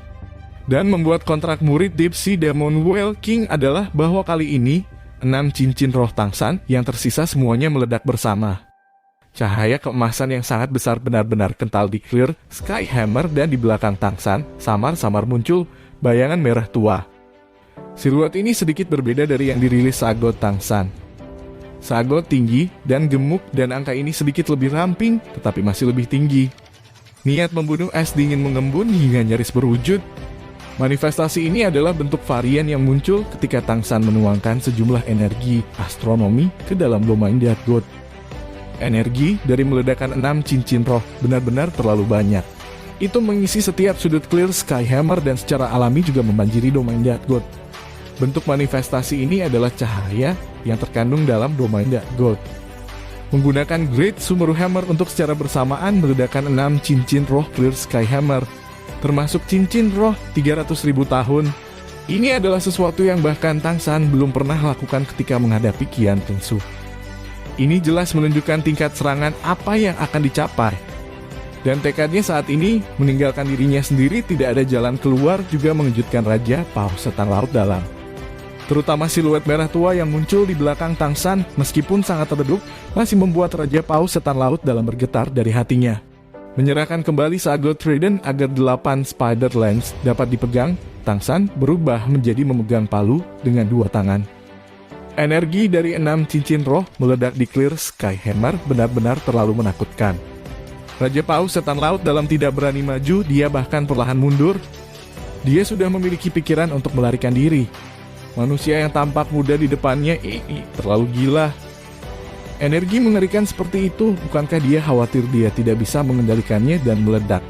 S1: Dan membuat kontrak murid Deep Sea Demon Whale King adalah bahwa kali ini, 6 cincin roh Tang San yang tersisa semuanya meledak bersama. Cahaya keemasan yang sangat besar benar-benar kental di Clear Sky Hammer, dan di belakang Tang San samar-samar muncul bayangan merah tua. Siluet ini sedikit berbeda dari yang dirilis Sagot Tang San. Sagot tinggi dan gemuk, dan angka ini sedikit lebih ramping tetapi masih lebih tinggi. Niat membunuh es dingin mengembun hingga nyaris berwujud. Manifestasi ini adalah bentuk varian yang muncul ketika Tangsan menuangkan sejumlah energi astronomi ke dalam domain Death God. Energi dari meledakan 6 cincin roh benar-benar terlalu banyak. Itu mengisi setiap sudut Clear Sky Hammer dan secara alami juga membanjiri domain Death God. Bentuk manifestasi ini adalah cahaya yang terkandung dalam domain Death God. Menggunakan Great Sumeru Hammer untuk secara bersamaan meledakan 6 cincin roh Clear Sky Hammer, termasuk cincin roh 300.000 tahun. Ini adalah sesuatu yang bahkan Tangsan belum pernah lakukan ketika menghadapi Qian Tengsu. Ini jelas menunjukkan tingkat serangan apa yang akan dicapai. Dan tekadnya saat ini meninggalkan dirinya sendiri tidak ada jalan keluar juga mengejutkan Raja Paus Setan Laut Dalam. Terutama siluet merah tua yang muncul di belakang Tangsan meskipun sangat redup masih membuat Raja Paus Setan Laut Dalam bergetar dari hatinya. Menyerahkan kembali Sago Trident agar 8 Spider Lance dapat dipegang, Tangsan berubah menjadi memegang palu dengan 2 tangan. Energi dari 6 cincin roh meledak di Clear Sky Hammer benar-benar terlalu menakutkan. Raja Paus Setan Laut Dalam tidak berani maju, dia bahkan perlahan mundur. Dia sudah memiliki pikiran untuk melarikan diri. Manusia yang tampak muda di depannya terlalu gila. Energi mengerikan seperti itu, bukankah dia khawatir dia tidak bisa mengendalikannya dan meledak?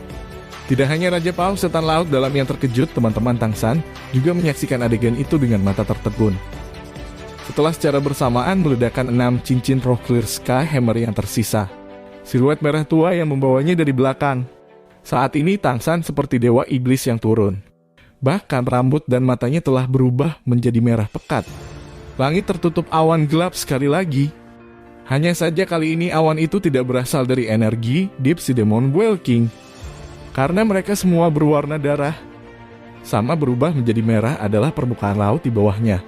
S1: Tidak hanya Raja Paus Setan Laut Dalam yang terkejut, teman-teman Tangsan juga menyaksikan adegan itu dengan mata tertegun. Setelah secara bersamaan meledakan 6 cincin roh Clear Sky Hammer yang tersisa, siluet merah tua yang membawanya dari belakang. Saat ini Tangsan seperti dewa iblis yang turun. Bahkan rambut dan matanya telah berubah menjadi merah pekat. Langit tertutup awan gelap sekali lagi. Hanya saja kali ini awan itu tidak berasal dari energi Deep Sea Demon Whale King, karena mereka semua berwarna darah. Sama berubah menjadi merah adalah permukaan laut di bawahnya.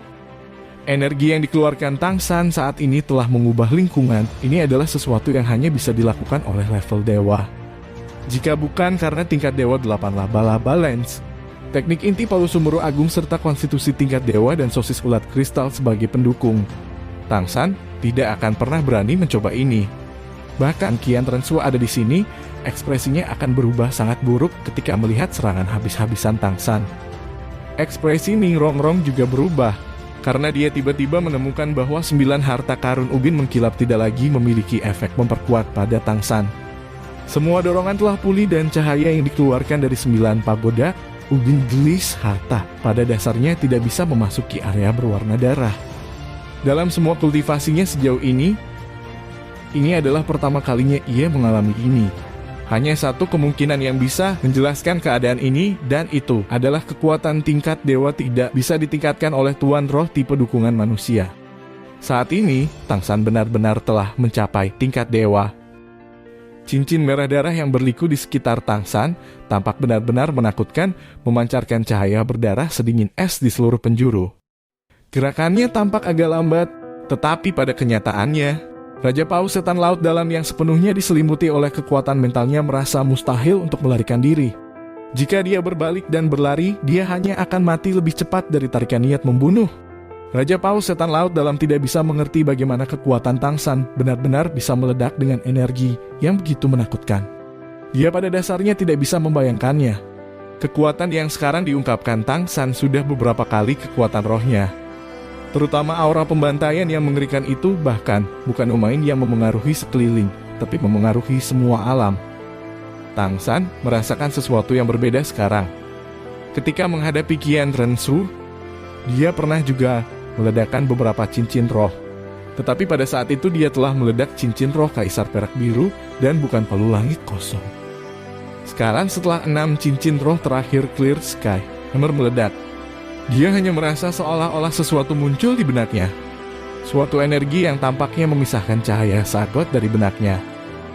S1: Energi yang dikeluarkan Tangsan saat ini telah mengubah lingkungan. Ini adalah sesuatu yang hanya bisa dilakukan oleh level dewa. Jika bukan karena tingkat dewa 8 laba-laba lens, teknik inti palu Sumeru Agung serta konstitusi tingkat dewa dan sosis ulat kristal sebagai pendukung, Tangsan tidak akan pernah berani mencoba ini. Bahkan Qian Tengsu ada di sini, ekspresinya akan berubah sangat buruk ketika melihat serangan habis-habisan Tangsan. Ekspresi Ning Rongrong juga berubah, karena dia tiba-tiba menemukan bahwa 9 harta karun ubin mengkilap tidak lagi memiliki efek memperkuat pada Tangsan. Semua dorongan telah pulih dan cahaya yang dikeluarkan dari 9 pagoda ubin gelis harta pada dasarnya tidak bisa memasuki area berwarna darah. Dalam semua kultivasinya sejauh ini adalah pertama kalinya ia mengalami ini. Hanya satu kemungkinan yang bisa menjelaskan keadaan ini, dan itu adalah kekuatan tingkat dewa tidak bisa ditingkatkan oleh Tuan Roh tipe dukungan manusia. Saat ini, Tangsan benar-benar telah mencapai tingkat dewa. Cincin merah darah yang berliku di sekitar Tangsan tampak benar-benar menakutkan, memancarkan cahaya berdarah sedingin es di seluruh penjuru. Gerakannya tampak agak lambat, tetapi pada kenyataannya, Raja Paus Setan Laut Dalam yang sepenuhnya diselimuti oleh kekuatan mentalnya merasa mustahil untuk melarikan diri. Jika dia berbalik dan berlari, dia hanya akan mati lebih cepat dari tarikan niat membunuh. Raja Paus Setan Laut Dalam tidak bisa mengerti bagaimana kekuatan Tangsan benar-benar bisa meledak dengan energi yang begitu menakutkan. Dia pada dasarnya tidak bisa membayangkannya. Kekuatan yang sekarang diungkapkan Tangsan sudah beberapa kali kekuatan rohnya. Terutama aura pembantaian yang mengerikan itu bahkan bukan main yang memengaruhi sekeliling, tapi memengaruhi semua alam. Tangsan merasakan sesuatu yang berbeda sekarang. Ketika menghadapi Qian Tengsu, dia pernah juga meledakkan beberapa cincin roh. Tetapi pada saat itu dia telah meledak cincin roh Kaisar Perak Biru dan bukan palu langit kosong. Sekarang setelah 6 cincin roh terakhir Clear Sky Hammer meledak, dia hanya merasa seolah-olah sesuatu muncul di benaknya. Suatu energi yang tampaknya memisahkan cahaya Sagot dari benaknya.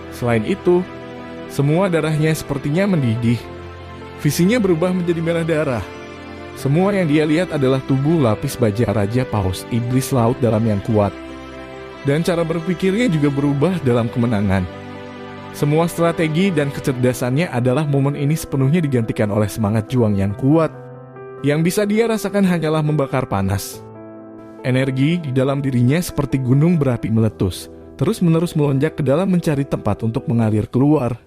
S1: Selain itu, semua darahnya sepertinya mendidih. Visinya berubah menjadi merah darah. Semua yang dia lihat adalah tubuh lapis baja Raja Paus Iblis Laut Dalam yang kuat. Dan cara berpikirnya juga berubah dalam kemenangan. Semua strategi dan kecerdasannya adalah momen ini sepenuhnya digantikan oleh semangat juang yang kuat. Yang bisa dia rasakan hanyalah membakar panas. Energi di dalam dirinya seperti gunung berapi meletus, terus-menerus melonjak ke dalam mencari tempat untuk mengalir keluar.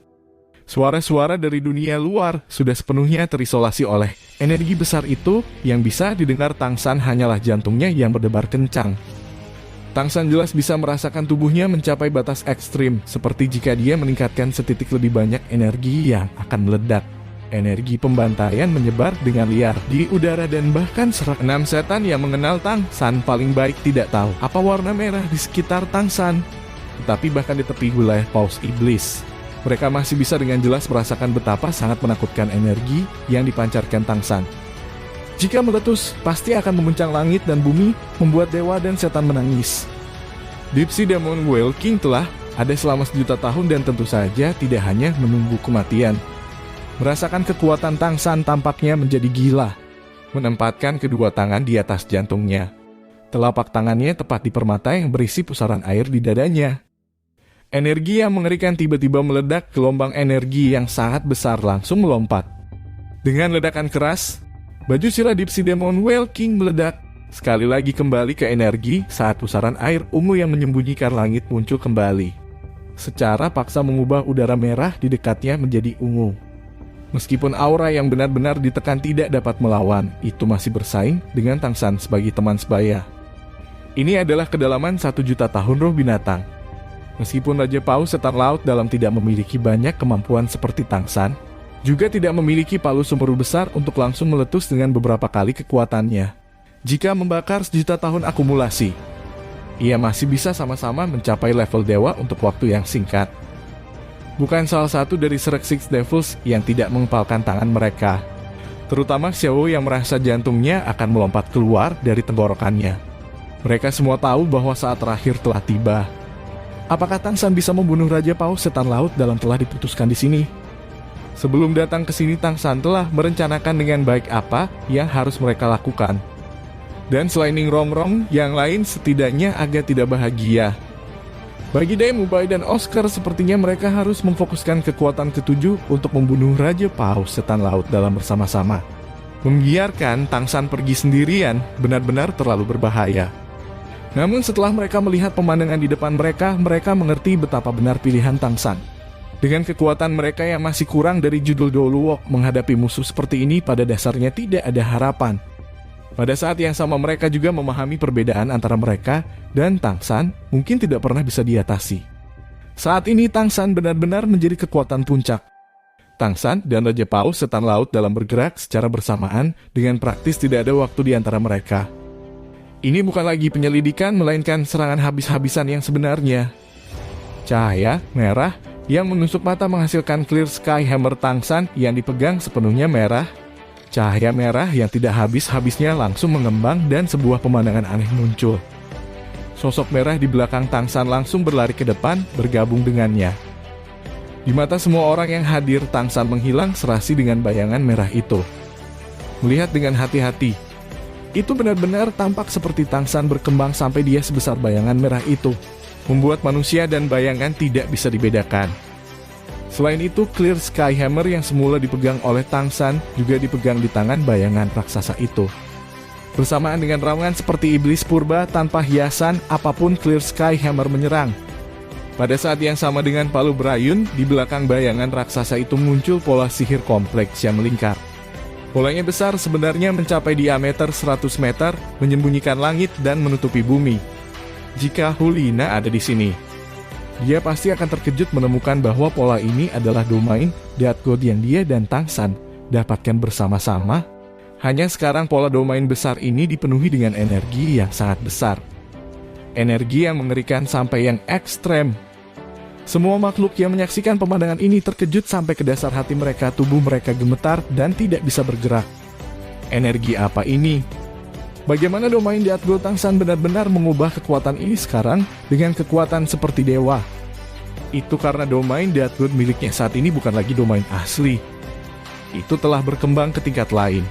S1: Suara-suara dari dunia luar sudah sepenuhnya terisolasi oleh energi besar itu. Yang bisa didengar Tangsan hanyalah jantungnya yang berdebar kencang. Tangsan jelas bisa merasakan tubuhnya mencapai batas ekstrim, seperti jika dia meningkatkan setitik lebih banyak energi yang akan meledak. Energi pembantaian menyebar dengan liar di udara dan bahkan serak. 6 setan yang mengenal Tangsan paling baik tidak tahu apa warna merah di sekitar Tangsan, tetapi bahkan di tepi wilayah Paus Iblis, mereka masih bisa dengan jelas merasakan betapa sangat menakutkan energi yang dipancarkan Tangsan. Jika meletus, pasti akan memuncang langit dan bumi, membuat dewa dan setan menangis. Deep Sea Demon Whale King telah ada selama 1.000.000 tahun dan tentu saja tidak hanya menunggu kematian. Merasakan kekuatan Tangsan tampaknya menjadi gila, menempatkan kedua tangan di atas jantungnya. Telapak tangannya tepat di permata yang berisi pusaran air di dadanya. Energi yang mengerikan tiba-tiba meledak, gelombang energi yang sangat besar langsung melompat. Dengan ledakan keras, baju sirah Deep Sea Demon Whale King meledak. Sekali lagi kembali ke energi saat pusaran air ungu yang menyembunyikan langit muncul kembali. Secara paksa mengubah udara merah di dekatnya menjadi ungu. Meskipun aura yang benar-benar ditekan tidak dapat melawan, itu masih bersaing dengan Tangsan sebagai teman sebaya. Ini adalah kedalaman 1.000.000 tahun roh binatang. Meskipun Raja Paus Setan Laut dalam tidak memiliki banyak kemampuan seperti Tangsan, juga tidak memiliki palu sumber besar untuk langsung meletus dengan beberapa kali kekuatannya. Jika membakar 1.000.000 tahun akumulasi, ia masih bisa sama-sama mencapai level dewa untuk waktu yang singkat. Bukan salah satu dari Shrek Six Devils yang tidak mengepalkan tangan mereka, terutama Xiao yang merasa jantungnya akan melompat keluar dari tenggorokannya. Mereka semua tahu bahwa saat terakhir telah tiba. Apakah Tangsan bisa membunuh Raja Paus Setan Laut dalam telah diputuskan di sini? Sebelum datang ke sini, Tangsan telah merencanakan dengan baik apa yang harus mereka lakukan. Dan selain Ning Rongrong, yang lain setidaknya agak tidak bahagia. Bagi Dai Mubai dan Oscar, sepertinya mereka harus memfokuskan kekuatan ketujuh untuk membunuh Raja Paus Setan Laut dalam bersama-sama. Membiarkan Tangsan pergi sendirian benar-benar terlalu berbahaya. Namun setelah mereka melihat pemandangan di depan mereka, mereka mengerti betapa benar pilihan Tangsan. Dengan kekuatan mereka yang masih kurang dari judul Doluwok, menghadapi musuh seperti ini pada dasarnya tidak ada harapan. Pada saat yang sama mereka juga memahami perbedaan antara mereka dan Tangsan mungkin tidak pernah bisa diatasi. Saat ini Tangsan benar-benar menjadi kekuatan puncak. Tangsan dan Raja Paus Setan Laut dalam bergerak secara bersamaan dengan praktis tidak ada waktu di antara mereka. Ini bukan lagi penyelidikan, melainkan serangan habis-habisan yang sebenarnya. Cahaya merah yang menusuk mata menghasilkan Clear Sky Hammer Tangsan yang dipegang sepenuhnya merah. Cahaya merah yang tidak habis-habisnya langsung mengembang dan sebuah pemandangan aneh muncul. Sosok merah di belakang Tangsan langsung berlari ke depan, bergabung dengannya. Di mata semua orang yang hadir, Tangsan menghilang serasi dengan bayangan merah itu. Melihat dengan hati-hati, itu benar-benar tampak seperti Tangsan berkembang sampai dia sebesar bayangan merah itu, membuat manusia dan bayangan tidak bisa dibedakan. Selain itu, Clear Sky Hammer yang semula dipegang oleh Tangsan juga dipegang di tangan bayangan raksasa itu. Bersamaan dengan raungan seperti iblis purba tanpa hiasan apapun, Clear Sky Hammer menyerang. Pada saat yang sama dengan palu berayun, di belakang bayangan raksasa itu muncul pola sihir kompleks yang melingkar. Polanya besar, sebenarnya mencapai diameter 100 meter, menyembunyikan langit dan menutupi bumi. Jika Hulina ada di sini, dia pasti akan terkejut menemukan bahwa pola ini adalah domain Death God yang dia dan Tangsan dapatkan bersama-sama. Hanya sekarang pola domain besar ini dipenuhi dengan energi yang sangat besar. Energi yang mengerikan sampai yang ekstrem. Semua makhluk yang menyaksikan pemandangan ini terkejut sampai ke dasar hati mereka, tubuh mereka gemetar dan tidak bisa bergerak. Energi apa ini? Bagaimana domain Death God Tangsan benar-benar mengubah kekuatan ini sekarang dengan kekuatan seperti dewa? Itu karena domain Death God miliknya saat ini bukan lagi domain asli. Itu telah berkembang ke tingkat lain.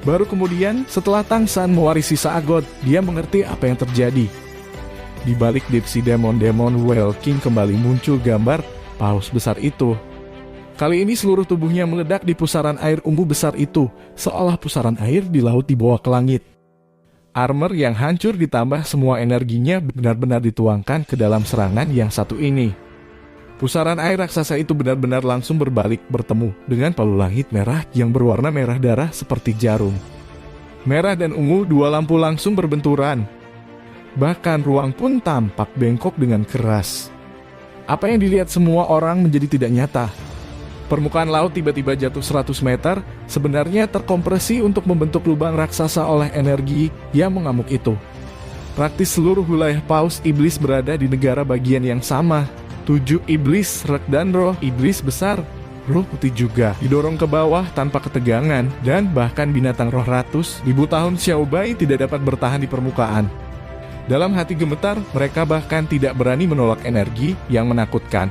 S1: Baru kemudian, setelah Tangsan mewarisi Saagot, dia mengerti apa yang terjadi. Di balik Deep Sea Demon Whale King kembali muncul gambar paus besar itu. Kali ini seluruh tubuhnya meledak di pusaran air ungu besar itu, seolah pusaran air di laut dibawa ke langit. Armor yang hancur ditambah semua energinya benar-benar dituangkan ke dalam serangan yang satu ini. Pusaran air raksasa itu benar-benar langsung berbalik bertemu dengan palu langit merah yang berwarna merah darah seperti jarum. Merah dan ungu, dua lampu langsung berbenturan. Bahkan ruang pun tampak bengkok dengan keras. Apa yang dilihat semua orang menjadi tidak nyata. Permukaan laut tiba-tiba jatuh 100 meter, sebenarnya terkompresi untuk membentuk lubang raksasa oleh energi yang mengamuk itu. Praktis seluruh wilayah Paus Iblis berada di negara bagian yang sama. 7 iblis, Rek dan roh iblis besar, roh putih juga, didorong ke bawah tanpa ketegangan, dan bahkan binatang roh ratus ribu tahun Xiao Bai tidak dapat bertahan di permukaan. Dalam hati gemetar, mereka bahkan tidak berani menolak energi yang menakutkan.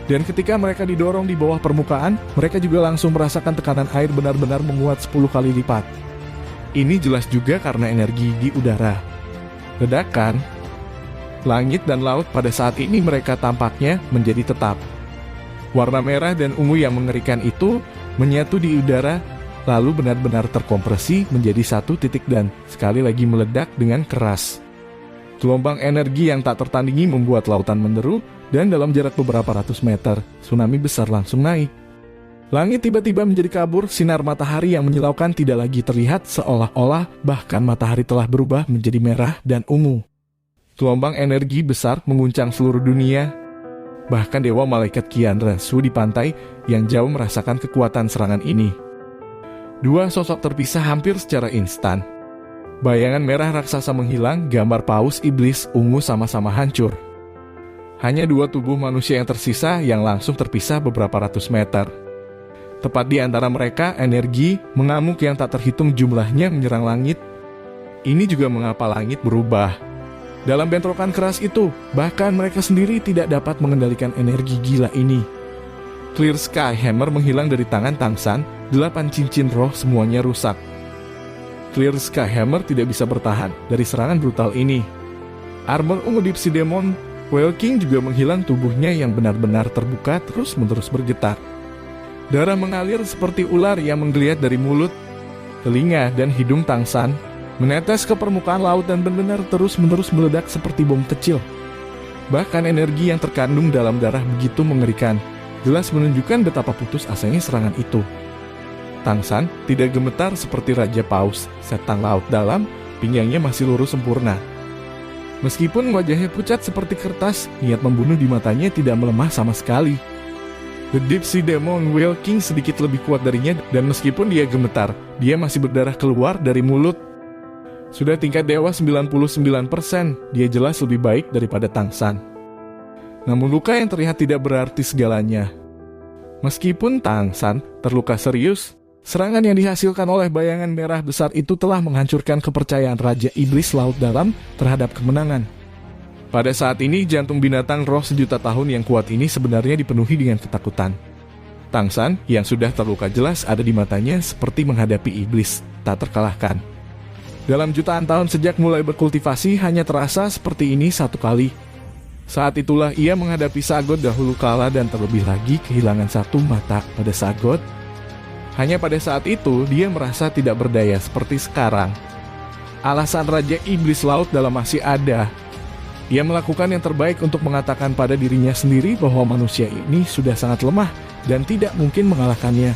S1: Dan ketika mereka didorong di bawah permukaan, mereka juga langsung merasakan tekanan air benar-benar menguat 10 kali lipat. Ini jelas juga karena energi di udara. Ledakan, langit dan laut pada saat ini mereka tampaknya menjadi tetap. Warna merah dan ungu yang mengerikan itu menyatu di udara, lalu benar-benar terkompresi menjadi satu titik dan sekali lagi meledak dengan keras. Gelombang energi yang tak tertandingi membuat lautan menderu, dan dalam jarak beberapa ratus meter, tsunami besar langsung naik. Langit tiba-tiba menjadi kabur, sinar matahari yang menyilaukan tidak lagi terlihat, seolah-olah bahkan matahari telah berubah menjadi merah dan ungu. Gelombang energi besar mengguncang seluruh dunia. Bahkan dewa malaikat Qian Rensu di pantai yang jauh merasakan kekuatan serangan ini. Dua sosok terpisah hampir secara instan. Bayangan merah raksasa menghilang, gambar paus iblis ungu sama-sama hancur. Hanya dua tubuh manusia yang tersisa yang langsung terpisah beberapa ratus meter. Tepat di antara mereka, energi mengamuk yang tak terhitung jumlahnya menyerang langit. Ini juga mengapa langit berubah. Dalam bentrokan keras itu, bahkan mereka sendiri tidak dapat mengendalikan energi gila ini. Clear Sky Hammer menghilang dari tangan Tang San, 8 cincin roh semuanya rusak. Clear Sky Hammer tidak bisa bertahan dari serangan brutal ini. Armor ungu Deep Sea Demon Whale King juga menghilang, tubuhnya yang benar-benar terbuka terus-menerus bergetar. Darah mengalir seperti ular yang menggeliat dari mulut, telinga, dan hidung Tang San, menetes ke permukaan laut dan benar-benar terus-menerus meledak seperti bom kecil. Bahkan energi yang terkandung dalam darah begitu mengerikan, jelas menunjukkan betapa putus asanya serangan itu. Tang San tidak gemetar seperti Raja Paus, setan laut dalam, pinggangnya masih lurus sempurna. Meskipun wajahnya pucat seperti kertas, niat membunuh di matanya tidak melemah sama sekali. The Deep Sea Demon Whale King sedikit lebih kuat darinya, dan meskipun dia gemetar, dia masih berdarah keluar dari mulut. Sudah tingkat dewa 99%, dia jelas lebih baik daripada Tang San. Namun luka yang terlihat tidak berarti segalanya. Meskipun Tang San terluka serius, serangan yang dihasilkan oleh bayangan merah besar itu telah menghancurkan kepercayaan Raja Iblis Laut Dalam terhadap kemenangan. Pada saat ini, jantung binatang roh sejuta tahun yang kuat ini sebenarnya dipenuhi dengan ketakutan. Tang San yang sudah terluka jelas ada di matanya seperti menghadapi iblis, tak terkalahkan. Dalam jutaan tahun sejak mulai berkultivasi, hanya terasa seperti ini satu kali. Saat itulah ia menghadapi Sagot dahulu kala dan terlebih lagi kehilangan satu mata pada Sagot. Hanya pada saat itu dia merasa tidak berdaya seperti sekarang. Alasan Raja Iblis Laut Dalam masih ada. Ia melakukan yang terbaik untuk mengatakan pada dirinya sendiri bahwa manusia ini sudah sangat lemah dan tidak mungkin mengalahkannya.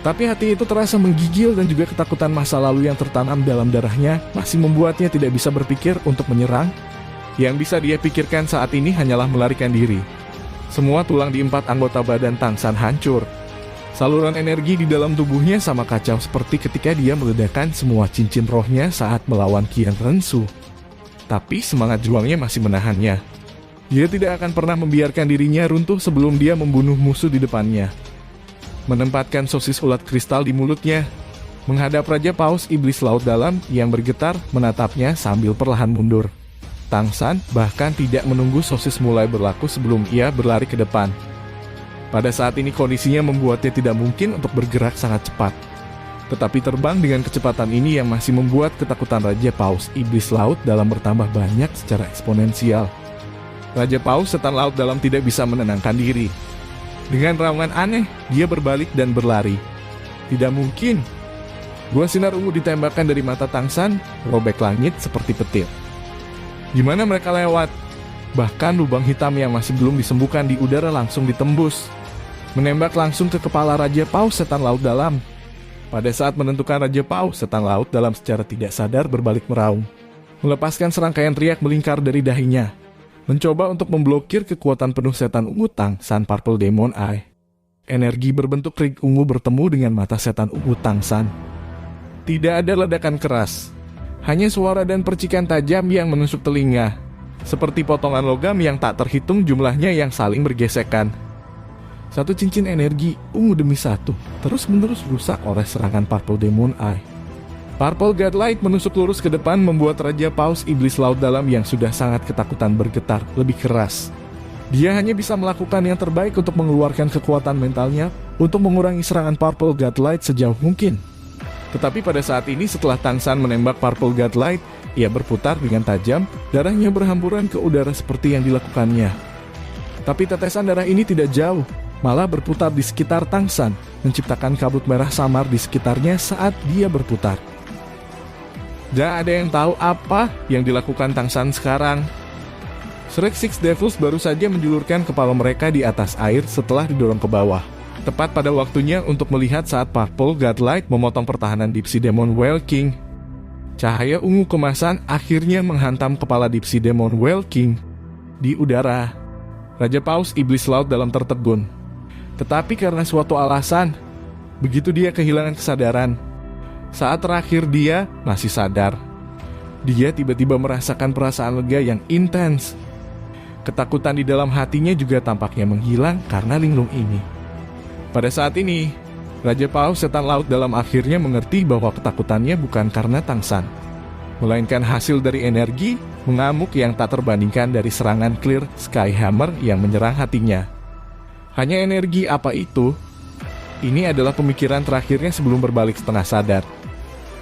S1: Tapi hati itu terasa menggigil dan juga ketakutan masa lalu yang tertanam dalam darahnya masih membuatnya tidak bisa berpikir untuk menyerang. Yang bisa dia pikirkan saat ini hanyalah melarikan diri. Semua tulang di 4 anggota badan Tang San hancur. Saluran energi di dalam tubuhnya sama kacau seperti ketika dia meledakkan semua cincin rohnya saat melawan Qian Rensu. Tapi semangat juangnya masih menahannya. Dia tidak akan pernah membiarkan dirinya runtuh sebelum dia membunuh musuh di depannya. Menempatkan sosis ulat kristal di mulutnya, menghadap Raja Paus Iblis Laut Dalam yang bergetar menatapnya sambil perlahan mundur. Tang San bahkan tidak menunggu sosis mulai berlaku sebelum ia berlari ke depan. Pada saat ini kondisinya membuatnya tidak mungkin untuk bergerak sangat cepat. Tetapi terbang dengan kecepatan ini yang masih membuat ketakutan Raja Paus Iblis Laut Dalam bertambah banyak secara eksponensial. Raja Paus Setan Laut Dalam tidak bisa menenangkan diri. Dengan raungan aneh, dia berbalik dan berlari. Tidak mungkin. Gua sinar ungu ditembakkan dari mata Tang San, robek langit seperti petir. Gimana mereka lewat? Bahkan lubang hitam yang masih belum disembuhkan di udara langsung ditembus, menembak langsung ke kepala Raja Paus Setan Laut Dalam. Pada saat menentukan Raja Paus Setan Laut Dalam secara tidak sadar berbalik meraung, melepaskan serangkaian riak melingkar dari dahinya, mencoba untuk memblokir kekuatan penuh setan ungu Tangsan Purple Demon Eye. Energi berbentuk ring ungu bertemu dengan mata setan ungu Tangsan. Tidak ada ledakan keras, hanya suara dan percikan tajam yang menusuk telinga, seperti potongan logam yang tak terhitung jumlahnya yang saling bergesekan. Satu cincin energi ungu demi satu terus-menerus rusak oleh serangan Purple Demon Eye. Purple Godlight menusuk lurus ke depan membuat Raja Paus Iblis Laut Dalam yang sudah sangat ketakutan bergetar lebih keras. Dia hanya bisa melakukan yang terbaik untuk mengeluarkan kekuatan mentalnya untuk mengurangi serangan Purple Godlight sejauh mungkin. Tetapi pada saat ini setelah Tangsan menembak Purple Godlight, ia berputar dengan tajam, darahnya berhamburan ke udara seperti yang dilakukannya. Tapi tetesan darah ini tidak jauh, malah berputar di sekitar Tangsan, menciptakan kabut merah samar di sekitarnya saat dia berputar. Tidak ada yang tahu apa yang dilakukan Tangsan sekarang. Shrek Six Devils baru saja menjulurkan kepala mereka di atas air setelah didorong ke bawah. Tepat pada waktunya untuk melihat saat Purple Godlight memotong pertahanan Deep Sea Demon Whale King. Cahaya ungu kemasan akhirnya menghantam kepala Deep Sea Demon Whale King. Di udara, Raja Paus Iblis Laut Dalam tertegun. Tetapi karena suatu alasan, begitu dia kehilangan kesadaran, saat terakhir dia masih sadar, dia tiba-tiba merasakan perasaan lega yang intens. Ketakutan di dalam hatinya juga tampaknya menghilang karena linglung ini. Pada saat ini, Raja Paus Setan Laut Dalam akhirnya mengerti bahwa ketakutannya bukan karena Tangsan, melainkan hasil dari energi mengamuk yang tak terbandingkan dari serangan Clear Sky Hammer yang menyerang hatinya. Hanya energi apa itu? Ini adalah pemikiran terakhirnya sebelum berbalik setengah sadar.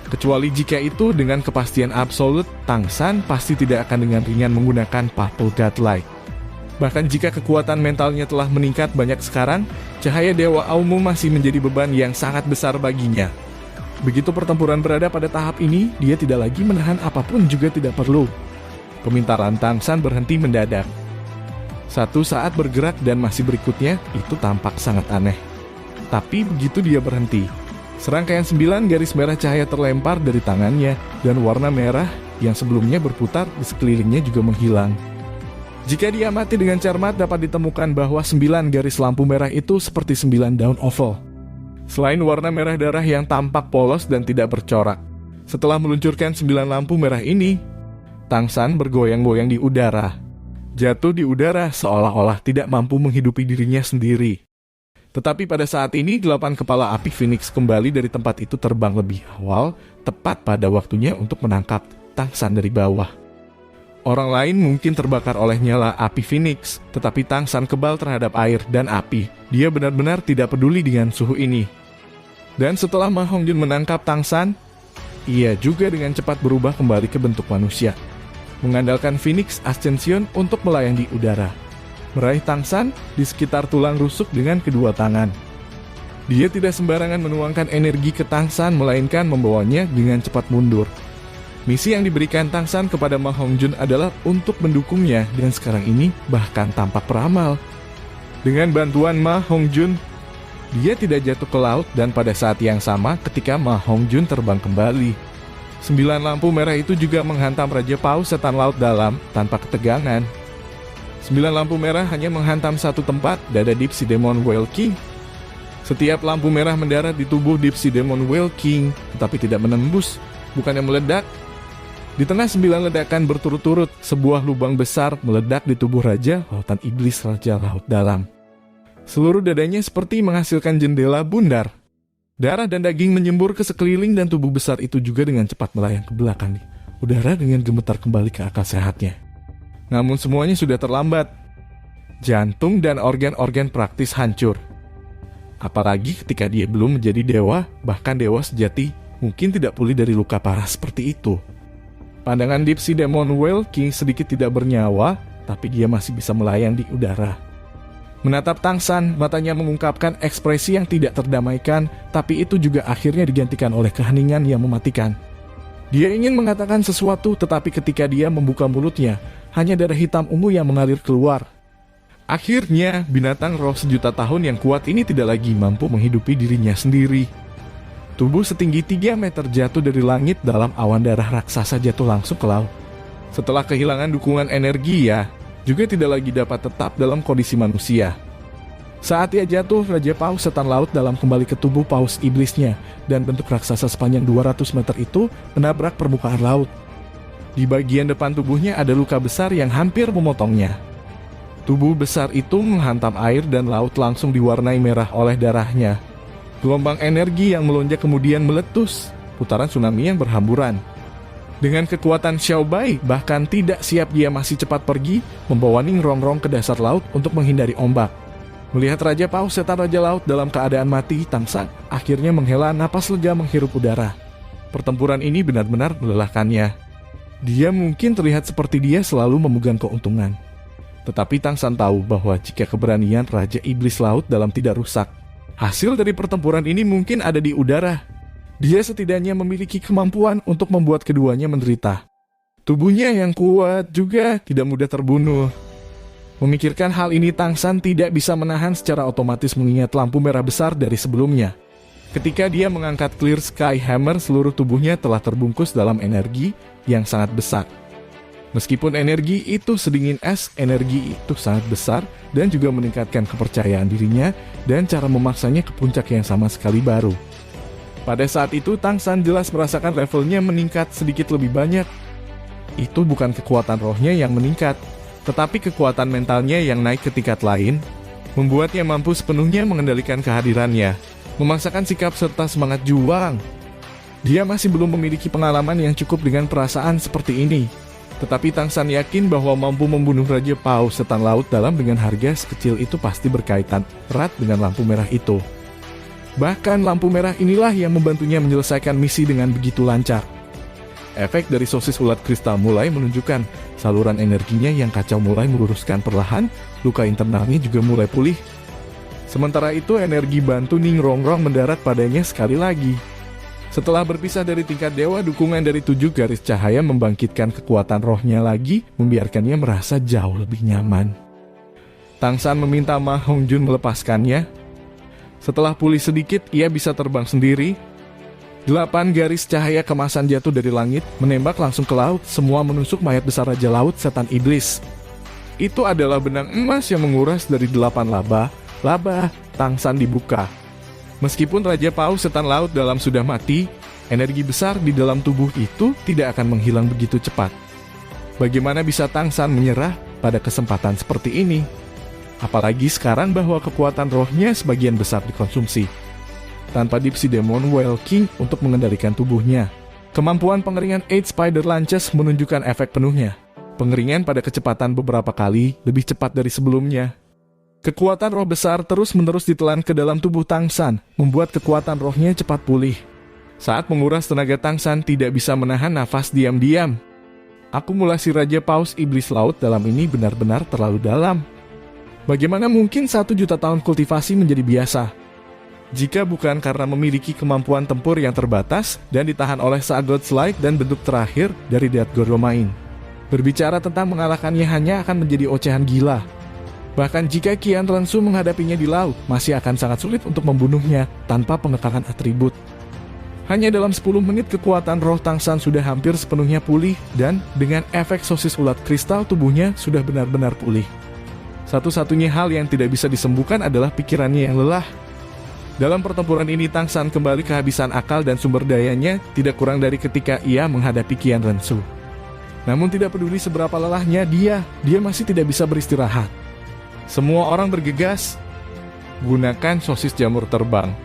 S1: Kecuali jika itu dengan kepastian absolut, Tangsan pasti tidak akan dengan ringan menggunakan Purple Godlight. Bahkan jika kekuatan mentalnya telah meningkat banyak sekarang, cahaya Dewa Aumu masih menjadi beban yang sangat besar baginya. Begitu pertempuran berada pada tahap ini, dia tidak lagi menahan apapun juga tidak perlu. Pemintaran Tangsan berhenti mendadak. Satu saat bergerak dan masih berikutnya, itu tampak sangat aneh. Tapi begitu dia berhenti, serangkaian 9 garis merah cahaya terlempar dari tangannya, dan warna merah yang sebelumnya berputar di sekelilingnya juga menghilang. Jika diamati dengan cermat dapat ditemukan bahwa 9 garis lampu merah itu seperti 9 daun oval. Selain warna merah darah yang tampak polos dan tidak bercorak, setelah meluncurkan 9 lampu merah ini, Tangsan bergoyang-goyang di udara. Jatuh di udara seolah-olah tidak mampu menghidupi dirinya sendiri. Tetapi pada saat ini 8 kepala api Phoenix kembali dari tempat itu terbang lebih awal, tepat pada waktunya untuk menangkap Tangsan dari bawah. Orang lain mungkin terbakar oleh nyala api Phoenix, tetapi Tangsan kebal terhadap air dan api. Dia benar-benar tidak peduli dengan suhu ini. Dan setelah Ma Hongjun menangkap Tangsan, ia juga dengan cepat berubah kembali ke bentuk manusia, mengandalkan Phoenix Ascension untuk melayang di udara, meraih Tangsan di sekitar tulang rusuk dengan kedua tangan. Dia tidak sembarangan menuangkan energi ke Tangsan, melainkan membawanya dengan cepat mundur. Misi yang diberikan Tangsan kepada Ma Hongjun adalah untuk mendukungnya, dan sekarang ini bahkan tampak beramal. Dengan bantuan Ma Hongjun, dia tidak jatuh ke laut, dan pada saat yang sama ketika Ma Hongjun terbang kembali, 9 lampu merah itu juga menghantam Raja Paus Setan Laut Dalam tanpa ketegangan. 9 lampu merah hanya menghantam satu tempat, dada Deep Sea Demon Whale King. Setiap lampu merah mendarat di tubuh Deep Sea Demon Whale King, tetapi tidak menembus, bukannya meledak. Di tengah 9 ledakan berturut-turut, sebuah lubang besar meledak di tubuh Raja Lautan Iblis Raja Laut Dalam. Seluruh dadanya seperti menghasilkan jendela bundar. Darah dan daging menyembur ke sekeliling dan tubuh besar itu juga dengan cepat melayang ke belakang. Udara dengan gemetar kembali ke akal sehatnya. Namun semuanya sudah terlambat. Jantung dan organ-organ praktis hancur. Apalagi ketika dia belum menjadi dewa, bahkan dewa sejati mungkin tidak pulih dari luka parah seperti itu. Pandangan Deep Sea Demon Whale King sedikit tidak bernyawa, tapi dia masih bisa melayang di udara. Menatap Tangsan, matanya mengungkapkan ekspresi yang tidak terdamaikan, tapi itu juga akhirnya digantikan oleh keheningan yang mematikan. Dia ingin mengatakan sesuatu, tetapi ketika dia membuka mulutnya, hanya darah hitam ungu yang mengalir keluar. Akhirnya, binatang roh sejuta tahun yang kuat ini tidak lagi mampu menghidupi dirinya sendiri. Tubuh setinggi 3 meter jatuh dari langit dalam awan darah raksasa jatuh langsung ke laut. Setelah kehilangan dukungan energi, ia juga tidak lagi dapat tetap dalam kondisi manusia. Saat ia jatuh, Raja Paus Setan Laut dalam kembali ke tubuh Paus Iblisnya, dan bentuk raksasa sepanjang 200 meter itu menabrak permukaan laut. Di bagian depan tubuhnya ada luka besar yang hampir memotongnya. Tubuh besar itu menghantam air dan laut langsung diwarnai merah oleh darahnya. Gelombang energi yang melonjak kemudian meletus, putaran tsunami yang berhamburan. Dengan kekuatan Xiao Bai, bahkan tidak siap dia masih cepat pergi, membawa Ning Rongrong ke dasar laut untuk menghindari ombak. Melihat Raja Paus Setan Raja Laut dalam keadaan mati, Tang San akhirnya menghela napas lega menghirup udara. Pertempuran ini benar-benar melelahkannya. Dia mungkin terlihat seperti dia selalu memegang keuntungan. Tetapi Tang San tahu bahwa jika keberanian Raja Iblis Laut dalam tidak rusak, hasil dari pertempuran ini mungkin ada di udara. Dia setidaknya memiliki kemampuan untuk membuat keduanya menderita. Tubuhnya yang kuat juga tidak mudah terbunuh. Memikirkan hal ini, Tang San tidak bisa menahan secara otomatis mengingat lampu merah besar dari sebelumnya. Ketika dia mengangkat Clear Sky Hammer, seluruh tubuhnya telah terbungkus dalam energi yang sangat besar. Meskipun energi itu sedingin es, energi itu sangat besar dan juga meningkatkan kepercayaan dirinya dan cara memaksanya ke puncak yang sama sekali baru. Pada saat itu, Tang San jelas merasakan levelnya meningkat sedikit lebih banyak. Itu bukan kekuatan rohnya yang meningkat, tetapi kekuatan mentalnya yang naik ke tingkat lain, membuatnya mampu sepenuhnya mengendalikan kehadirannya, memaksakan sikap serta semangat juang. Dia masih belum memiliki pengalaman yang cukup dengan perasaan seperti ini, tetapi Tang San yakin bahwa mampu membunuh Raja Paus Setan Laut dalam dengan harga sekecil itu pasti berkaitan erat dengan lampu merah itu. Bahkan lampu merah inilah yang membantunya menyelesaikan misi dengan begitu lancar. Efek dari sosis ulat kristal mulai menunjukkan saluran energinya yang kacau mulai meluruskan perlahan, luka internalnya juga mulai pulih. Sementara itu energi bantu Ning Rongrong mendarat padanya sekali lagi. Setelah berpisah dari tingkat dewa, dukungan dari 7 garis cahaya membangkitkan kekuatan rohnya lagi, membiarkannya merasa jauh lebih nyaman. Tang San meminta Ma Hongjun melepaskannya. Setelah pulih sedikit, ia bisa terbang sendiri. 8 garis cahaya kemasan jatuh dari langit, menembak langsung ke laut, semua menusuk mayat besar Raja Laut Setan Iblis. Itu adalah benang emas yang menguras dari 8 laba. Tang San dibuka. Meskipun Raja Paus Setan Laut dalam sudah mati, energi besar di dalam tubuh itu tidak akan menghilang begitu cepat. Bagaimana bisa Tang San menyerah pada kesempatan seperti ini? Apalagi sekarang bahwa kekuatan rohnya sebagian besar dikonsumsi. Tanpa Deep Sea Demon Whale King untuk mengendalikan tubuhnya. Kemampuan pengeringan 8 Spider Lances menunjukkan efek penuhnya. Pengeringan pada kecepatan beberapa kali lebih cepat dari sebelumnya. Kekuatan roh besar terus-menerus ditelan ke dalam tubuh Tang San, membuat kekuatan rohnya cepat pulih. Saat menguras tenaga, Tang San tidak bisa menahan nafas diam-diam. Akumulasi Raja Paus Iblis Laut dalam ini benar-benar terlalu dalam. Bagaimana mungkin 1 juta tahun kultivasi menjadi biasa? Jika bukan karena memiliki kemampuan tempur yang terbatas dan ditahan oleh Sagot Slide dan bentuk terakhir dari Death God Domain. Berbicara tentang mengalahkannya hanya akan menjadi ocehan gila. Bahkan jika Qian Rensu menghadapinya di laut, masih akan sangat sulit untuk membunuhnya tanpa pengekalan atribut. Hanya dalam 10 menit kekuatan roh Tang San sudah hampir sepenuhnya pulih dan dengan efek sosis ulat kristal tubuhnya sudah benar-benar pulih. Satu-satunya hal yang tidak bisa disembuhkan adalah pikirannya yang lelah. Dalam pertempuran ini Tang San kembali kehabisan akal dan sumber dayanya tidak kurang dari ketika ia menghadapi Qian Rensu. Namun tidak peduli seberapa lelahnya dia masih tidak bisa beristirahat. Semua orang bergegas. Gunakan sosis jamur terbang.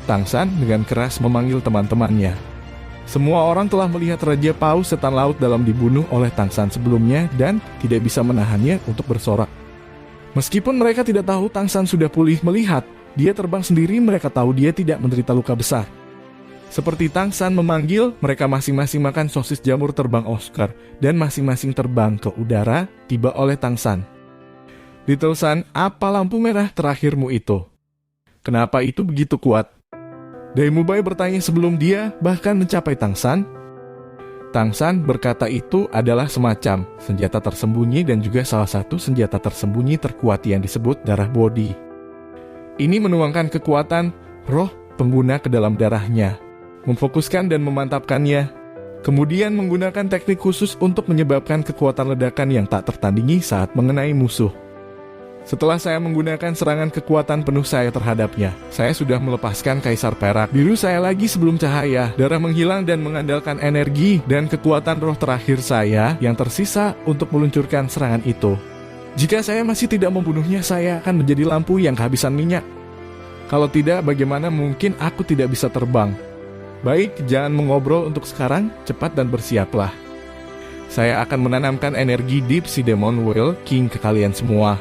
S1: Tang San dengan keras memanggil teman-temannya. Semua orang telah melihat Raja Paus Setan Laut dalam dibunuh oleh Tang San sebelumnya dan tidak bisa menahannya untuk bersorak. Meskipun mereka tidak tahu Tang San sudah pulih melihat dia terbang sendiri, mereka tahu dia tidak menderita luka besar. Seperti Tang San memanggil, mereka masing-masing makan sosis jamur terbang Oscar dan masing-masing terbang ke udara, tiba oleh Tang San. Little San, apa lampu merah terakhirmu itu? Kenapa itu begitu kuat? Dai Mubai bertanya sebelum dia bahkan mencapai Tang San. Tang San berkata itu adalah semacam senjata tersembunyi dan juga salah satu senjata tersembunyi terkuat yang disebut darah bodi. Ini menuangkan kekuatan roh pengguna ke dalam darahnya, memfokuskan dan memantapkannya, kemudian menggunakan teknik khusus untuk menyebabkan kekuatan ledakan yang tak tertandingi saat mengenai musuh. Setelah saya menggunakan serangan kekuatan penuh saya terhadapnya, saya sudah melepaskan Kaisar Perak biru saya lagi sebelum cahaya, darah menghilang dan mengandalkan energi dan kekuatan roh terakhir saya yang tersisa untuk meluncurkan serangan itu. Jika saya masih tidak membunuhnya, saya akan menjadi lampu yang kehabisan minyak. Kalau tidak, bagaimana mungkin aku tidak bisa terbang? Baik, jangan mengobrol untuk sekarang, cepat dan bersiaplah. Saya akan menanamkan energi Deep Sea Demon Whale King ke kalian semua.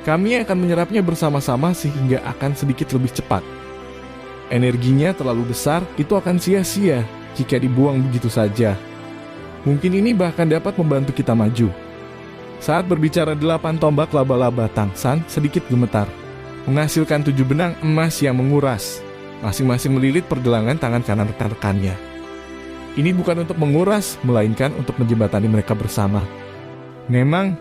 S1: Kami akan menyerapnya bersama-sama sehingga akan sedikit lebih cepat. Energinya terlalu besar, itu akan sia-sia jika dibuang begitu saja. Mungkin ini bahkan dapat membantu kita maju. Saat berbicara 8 tombak laba-laba Tang San sedikit gemetar, menghasilkan 7 benang emas yang menguras, masing-masing melilit pergelangan tangan kanan rekan-rekannya. Ini bukan untuk menguras, melainkan untuk menjembatani mereka bersama. Memang,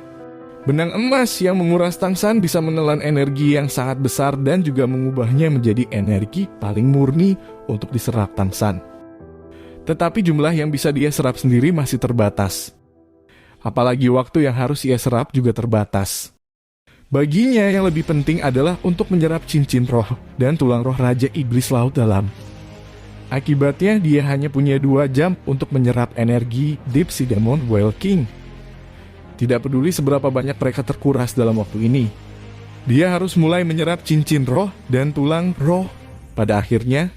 S1: benang emas yang menguras Tang San bisa menelan energi yang sangat besar dan juga mengubahnya menjadi energi paling murni untuk diserap Tang San. Tetapi jumlah yang bisa dia serap sendiri masih terbatas. Apalagi waktu yang harus ia serap juga terbatas. Baginya yang lebih penting adalah untuk menyerap cincin roh dan tulang roh Raja Iblis Laut Dalam. Akibatnya dia hanya punya 2 jam untuk menyerap energi Deep Sea Demon Whale King. Tidak peduli seberapa banyak mereka terkuras dalam waktu ini, dia harus mulai menyerap cincin roh dan tulang roh pada akhirnya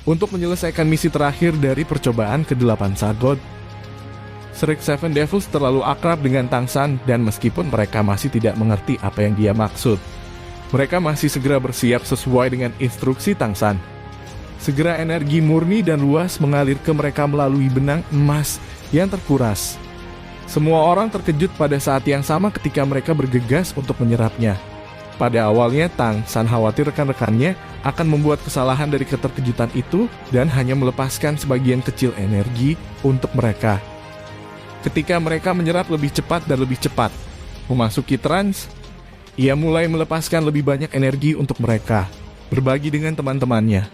S1: untuk menyelesaikan misi terakhir dari percobaan ke-8 Sagod. Shrek Seven Devils terlalu akrab dengan Tang San dan meskipun mereka masih tidak mengerti apa yang dia maksud, mereka masih segera bersiap sesuai dengan instruksi Tang San. Segera energi murni dan luas mengalir ke mereka melalui benang emas yang terkuras. Semua orang terkejut pada saat yang sama ketika mereka bergegas untuk menyerapnya. Pada awalnya, Tang San khawatir rekan-rekannya akan membuat kesalahan dari keterkejutan itu dan hanya melepaskan sebagian kecil energi untuk mereka. Ketika mereka menyerap lebih cepat dan lebih cepat, memasuki trans, ia mulai melepaskan lebih banyak energi untuk mereka, berbagi dengan teman-temannya.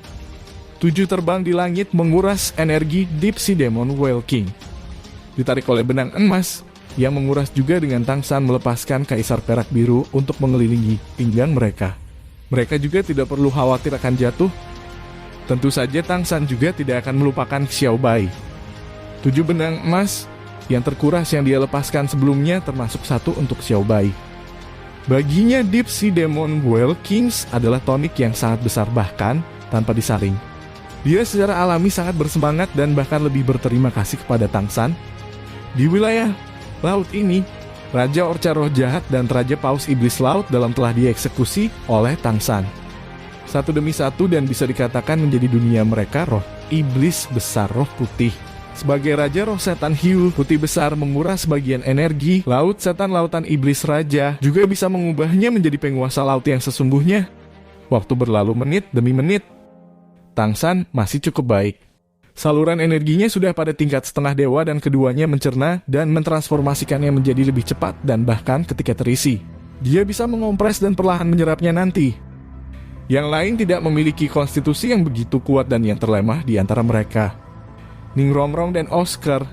S1: 7 terbang di langit menguras energi Deep Sea Demon Whale King. Ditarik oleh benang emas, yang menguras juga dengan Tang San melepaskan Kaisar Perak Biru untuk mengelilingi pinggang mereka. Mereka juga tidak perlu khawatir akan jatuh. Tentu saja Tang San juga tidak akan melupakan Xiao Bai. 7 benang emas yang terkuras yang dia lepaskan sebelumnya termasuk 1 untuk Xiao Bai. Baginya Deep Sea Demon Whale Kings adalah tonik yang sangat besar bahkan tanpa disaring. Dia secara alami sangat bersemangat dan bahkan lebih berterima kasih kepada Tang San. Di wilayah laut ini, Raja Orca Roh Jahat dan Raja Paus Iblis Laut Dalam telah dieksekusi oleh Tang San. Satu demi satu dan bisa dikatakan menjadi dunia mereka roh iblis besar roh putih. Sebagai Raja Roh Setan Hiu, putih besar menguras bagian energi laut setan lautan iblis raja, juga bisa mengubahnya menjadi penguasa laut yang sesungguhnya. Waktu berlalu menit demi menit. Tang San masih cukup baik. Saluran energinya sudah pada tingkat setengah dewa dan keduanya mencerna dan mentransformasikannya menjadi lebih cepat dan bahkan ketika terisi, dia bisa mengompres dan perlahan menyerapnya nanti. Yang lain tidak memiliki konstitusi yang begitu kuat dan yang terlemah di antara mereka. Ning Rongrong dan Oscar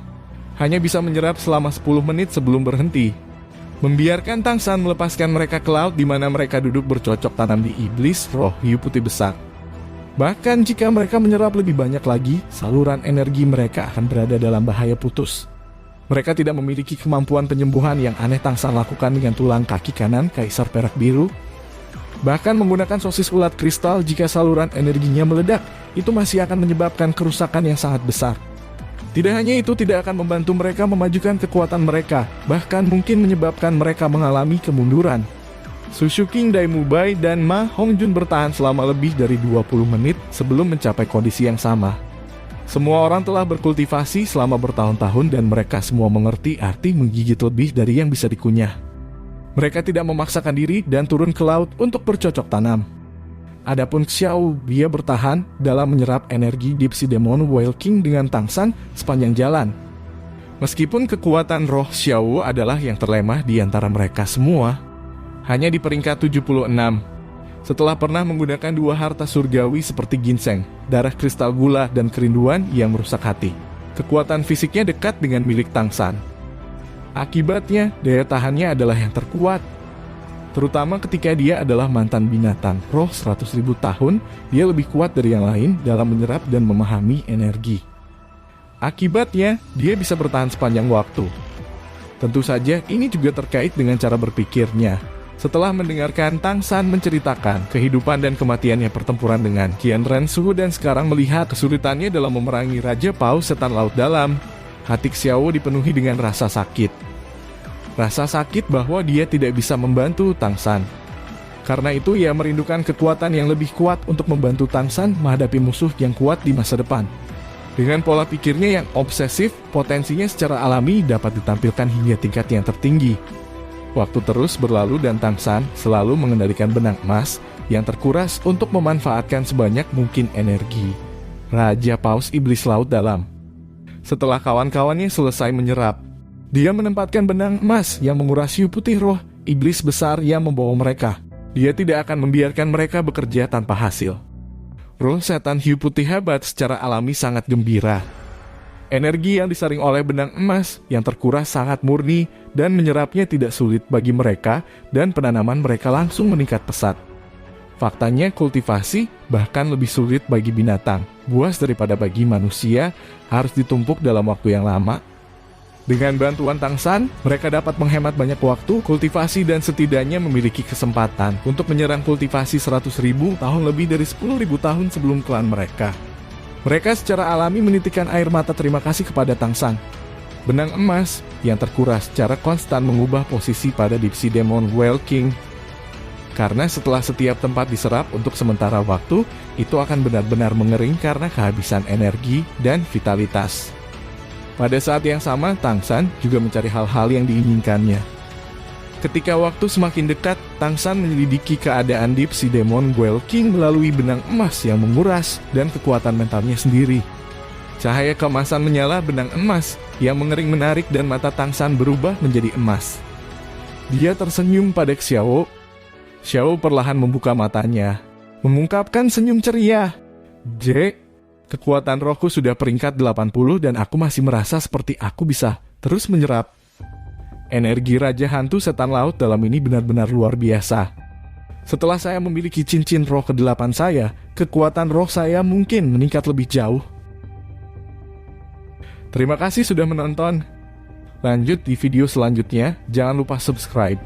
S1: hanya bisa menyerap selama 10 menit sebelum berhenti, membiarkan Tang San melepaskan mereka ke laut di mana mereka duduk bercocok tanam di iblis roh hiu putih besar. Bahkan jika mereka menyerap lebih banyak lagi, saluran energi mereka akan berada dalam bahaya putus. Mereka tidak memiliki kemampuan penyembuhan yang aneh Tang San lakukan dengan tulang kaki kanan Kaisar Perak Biru. Bahkan menggunakan sosis ulat kristal jika saluran energinya meledak, itu masih akan menyebabkan kerusakan yang sangat besar. Tidak hanya itu, tidak akan membantu mereka memajukan kekuatan mereka, bahkan mungkin menyebabkan mereka mengalami kemunduran. Sushu King Daimu Bai dan Ma Hongjun bertahan selama lebih dari 20 menit sebelum mencapai kondisi yang sama. Semua orang telah berkultivasi selama bertahun-tahun dan mereka semua mengerti arti menggigit lebih dari yang bisa dikunyah. Mereka tidak memaksakan diri dan turun ke laut untuk bercocok tanam. Adapun Xiao, dia bertahan dalam menyerap energi Deep Sea Demon Whale King dengan Tangsan sepanjang jalan. Meskipun kekuatan roh Xiao adalah yang terlemah di antara mereka semua, hanya di peringkat 76. Setelah pernah menggunakan 2 harta surgawi seperti ginseng, darah kristal gula, dan kerinduan yang merusak hati. Kekuatan fisiknya dekat dengan milik Tangsan. Akibatnya, daya tahannya adalah yang terkuat. Terutama ketika dia adalah mantan binatang roh 100.000 tahun, dia lebih kuat dari yang lain dalam menyerap dan memahami energi. Akibatnya, dia bisa bertahan sepanjang waktu. Tentu saja, ini juga terkait dengan cara berpikirnya. Setelah mendengarkan Tangsan menceritakan kehidupan dan kematiannya pertempuran dengan Qian Rensu dan sekarang melihat kesulitannya dalam memerangi Raja Paus Setan Laut Dalam, hati Xiao dipenuhi dengan rasa sakit. Rasa sakit bahwa dia tidak bisa membantu Tangsan. Karena itu ia merindukan kekuatan yang lebih kuat untuk membantu Tangsan menghadapi musuh yang kuat di masa depan. Dengan pola pikirnya yang obsesif, potensinya secara alami dapat ditampilkan hingga tingkat yang tertinggi. Waktu terus berlalu dan Tangsan selalu mengendalikan benang emas yang terkuras untuk memanfaatkan sebanyak mungkin energi Raja Paus Iblis Laut Dalam. Setelah kawan-kawannya selesai menyerap, dia menempatkan benang emas yang menguras hiu putih roh iblis besar yang membawa mereka. Dia tidak akan membiarkan mereka bekerja tanpa hasil. Roh setan hiu putih hebat secara alami sangat gembira. Energi yang disaring oleh benang emas yang terkuras sangat murni dan menyerapnya tidak sulit bagi mereka dan penanaman mereka langsung meningkat pesat. Faktanya kultivasi bahkan lebih sulit bagi binatang buas daripada bagi manusia, harus ditumpuk dalam waktu yang lama. Dengan bantuan Tangsan, mereka dapat menghemat banyak waktu kultivasi dan setidaknya memiliki kesempatan untuk menyerang kultivasi 100.000 tahun lebih dari 10.000 tahun sebelum klan mereka. Mereka secara alami menitikkan air mata terima kasih kepada Tangsan. Benang emas yang terkuras secara konstan mengubah posisi pada Deep Sea Demon Whale King. Karena setelah setiap tempat diserap untuk sementara waktu, itu akan benar-benar mengering karena kehabisan energi dan vitalitas. Pada saat yang sama, Tangsan juga mencari hal-hal yang diinginkannya. Ketika waktu semakin dekat, Tangsan menyelidiki keadaan Deep Sea Demon Whale King melalui benang emas yang menguras dan kekuatan mentalnya sendiri. Cahaya keemasan menyala benang emas yang mengering menarik dan mata Tangsan berubah menjadi emas. Dia tersenyum pada Xiao. Xiao perlahan membuka matanya, mengungkapkan senyum ceria. Jack, kekuatan rohku sudah peringkat 80 dan aku masih merasa seperti aku bisa terus menyerap. Energi Raja Hantu Setan Laut Dalam ini benar-benar luar biasa. Setelah saya memiliki cincin roh ke-8 saya, kekuatan roh saya mungkin meningkat lebih jauh. Terima kasih sudah menonton. Lanjut di video selanjutnya, jangan lupa subscribe.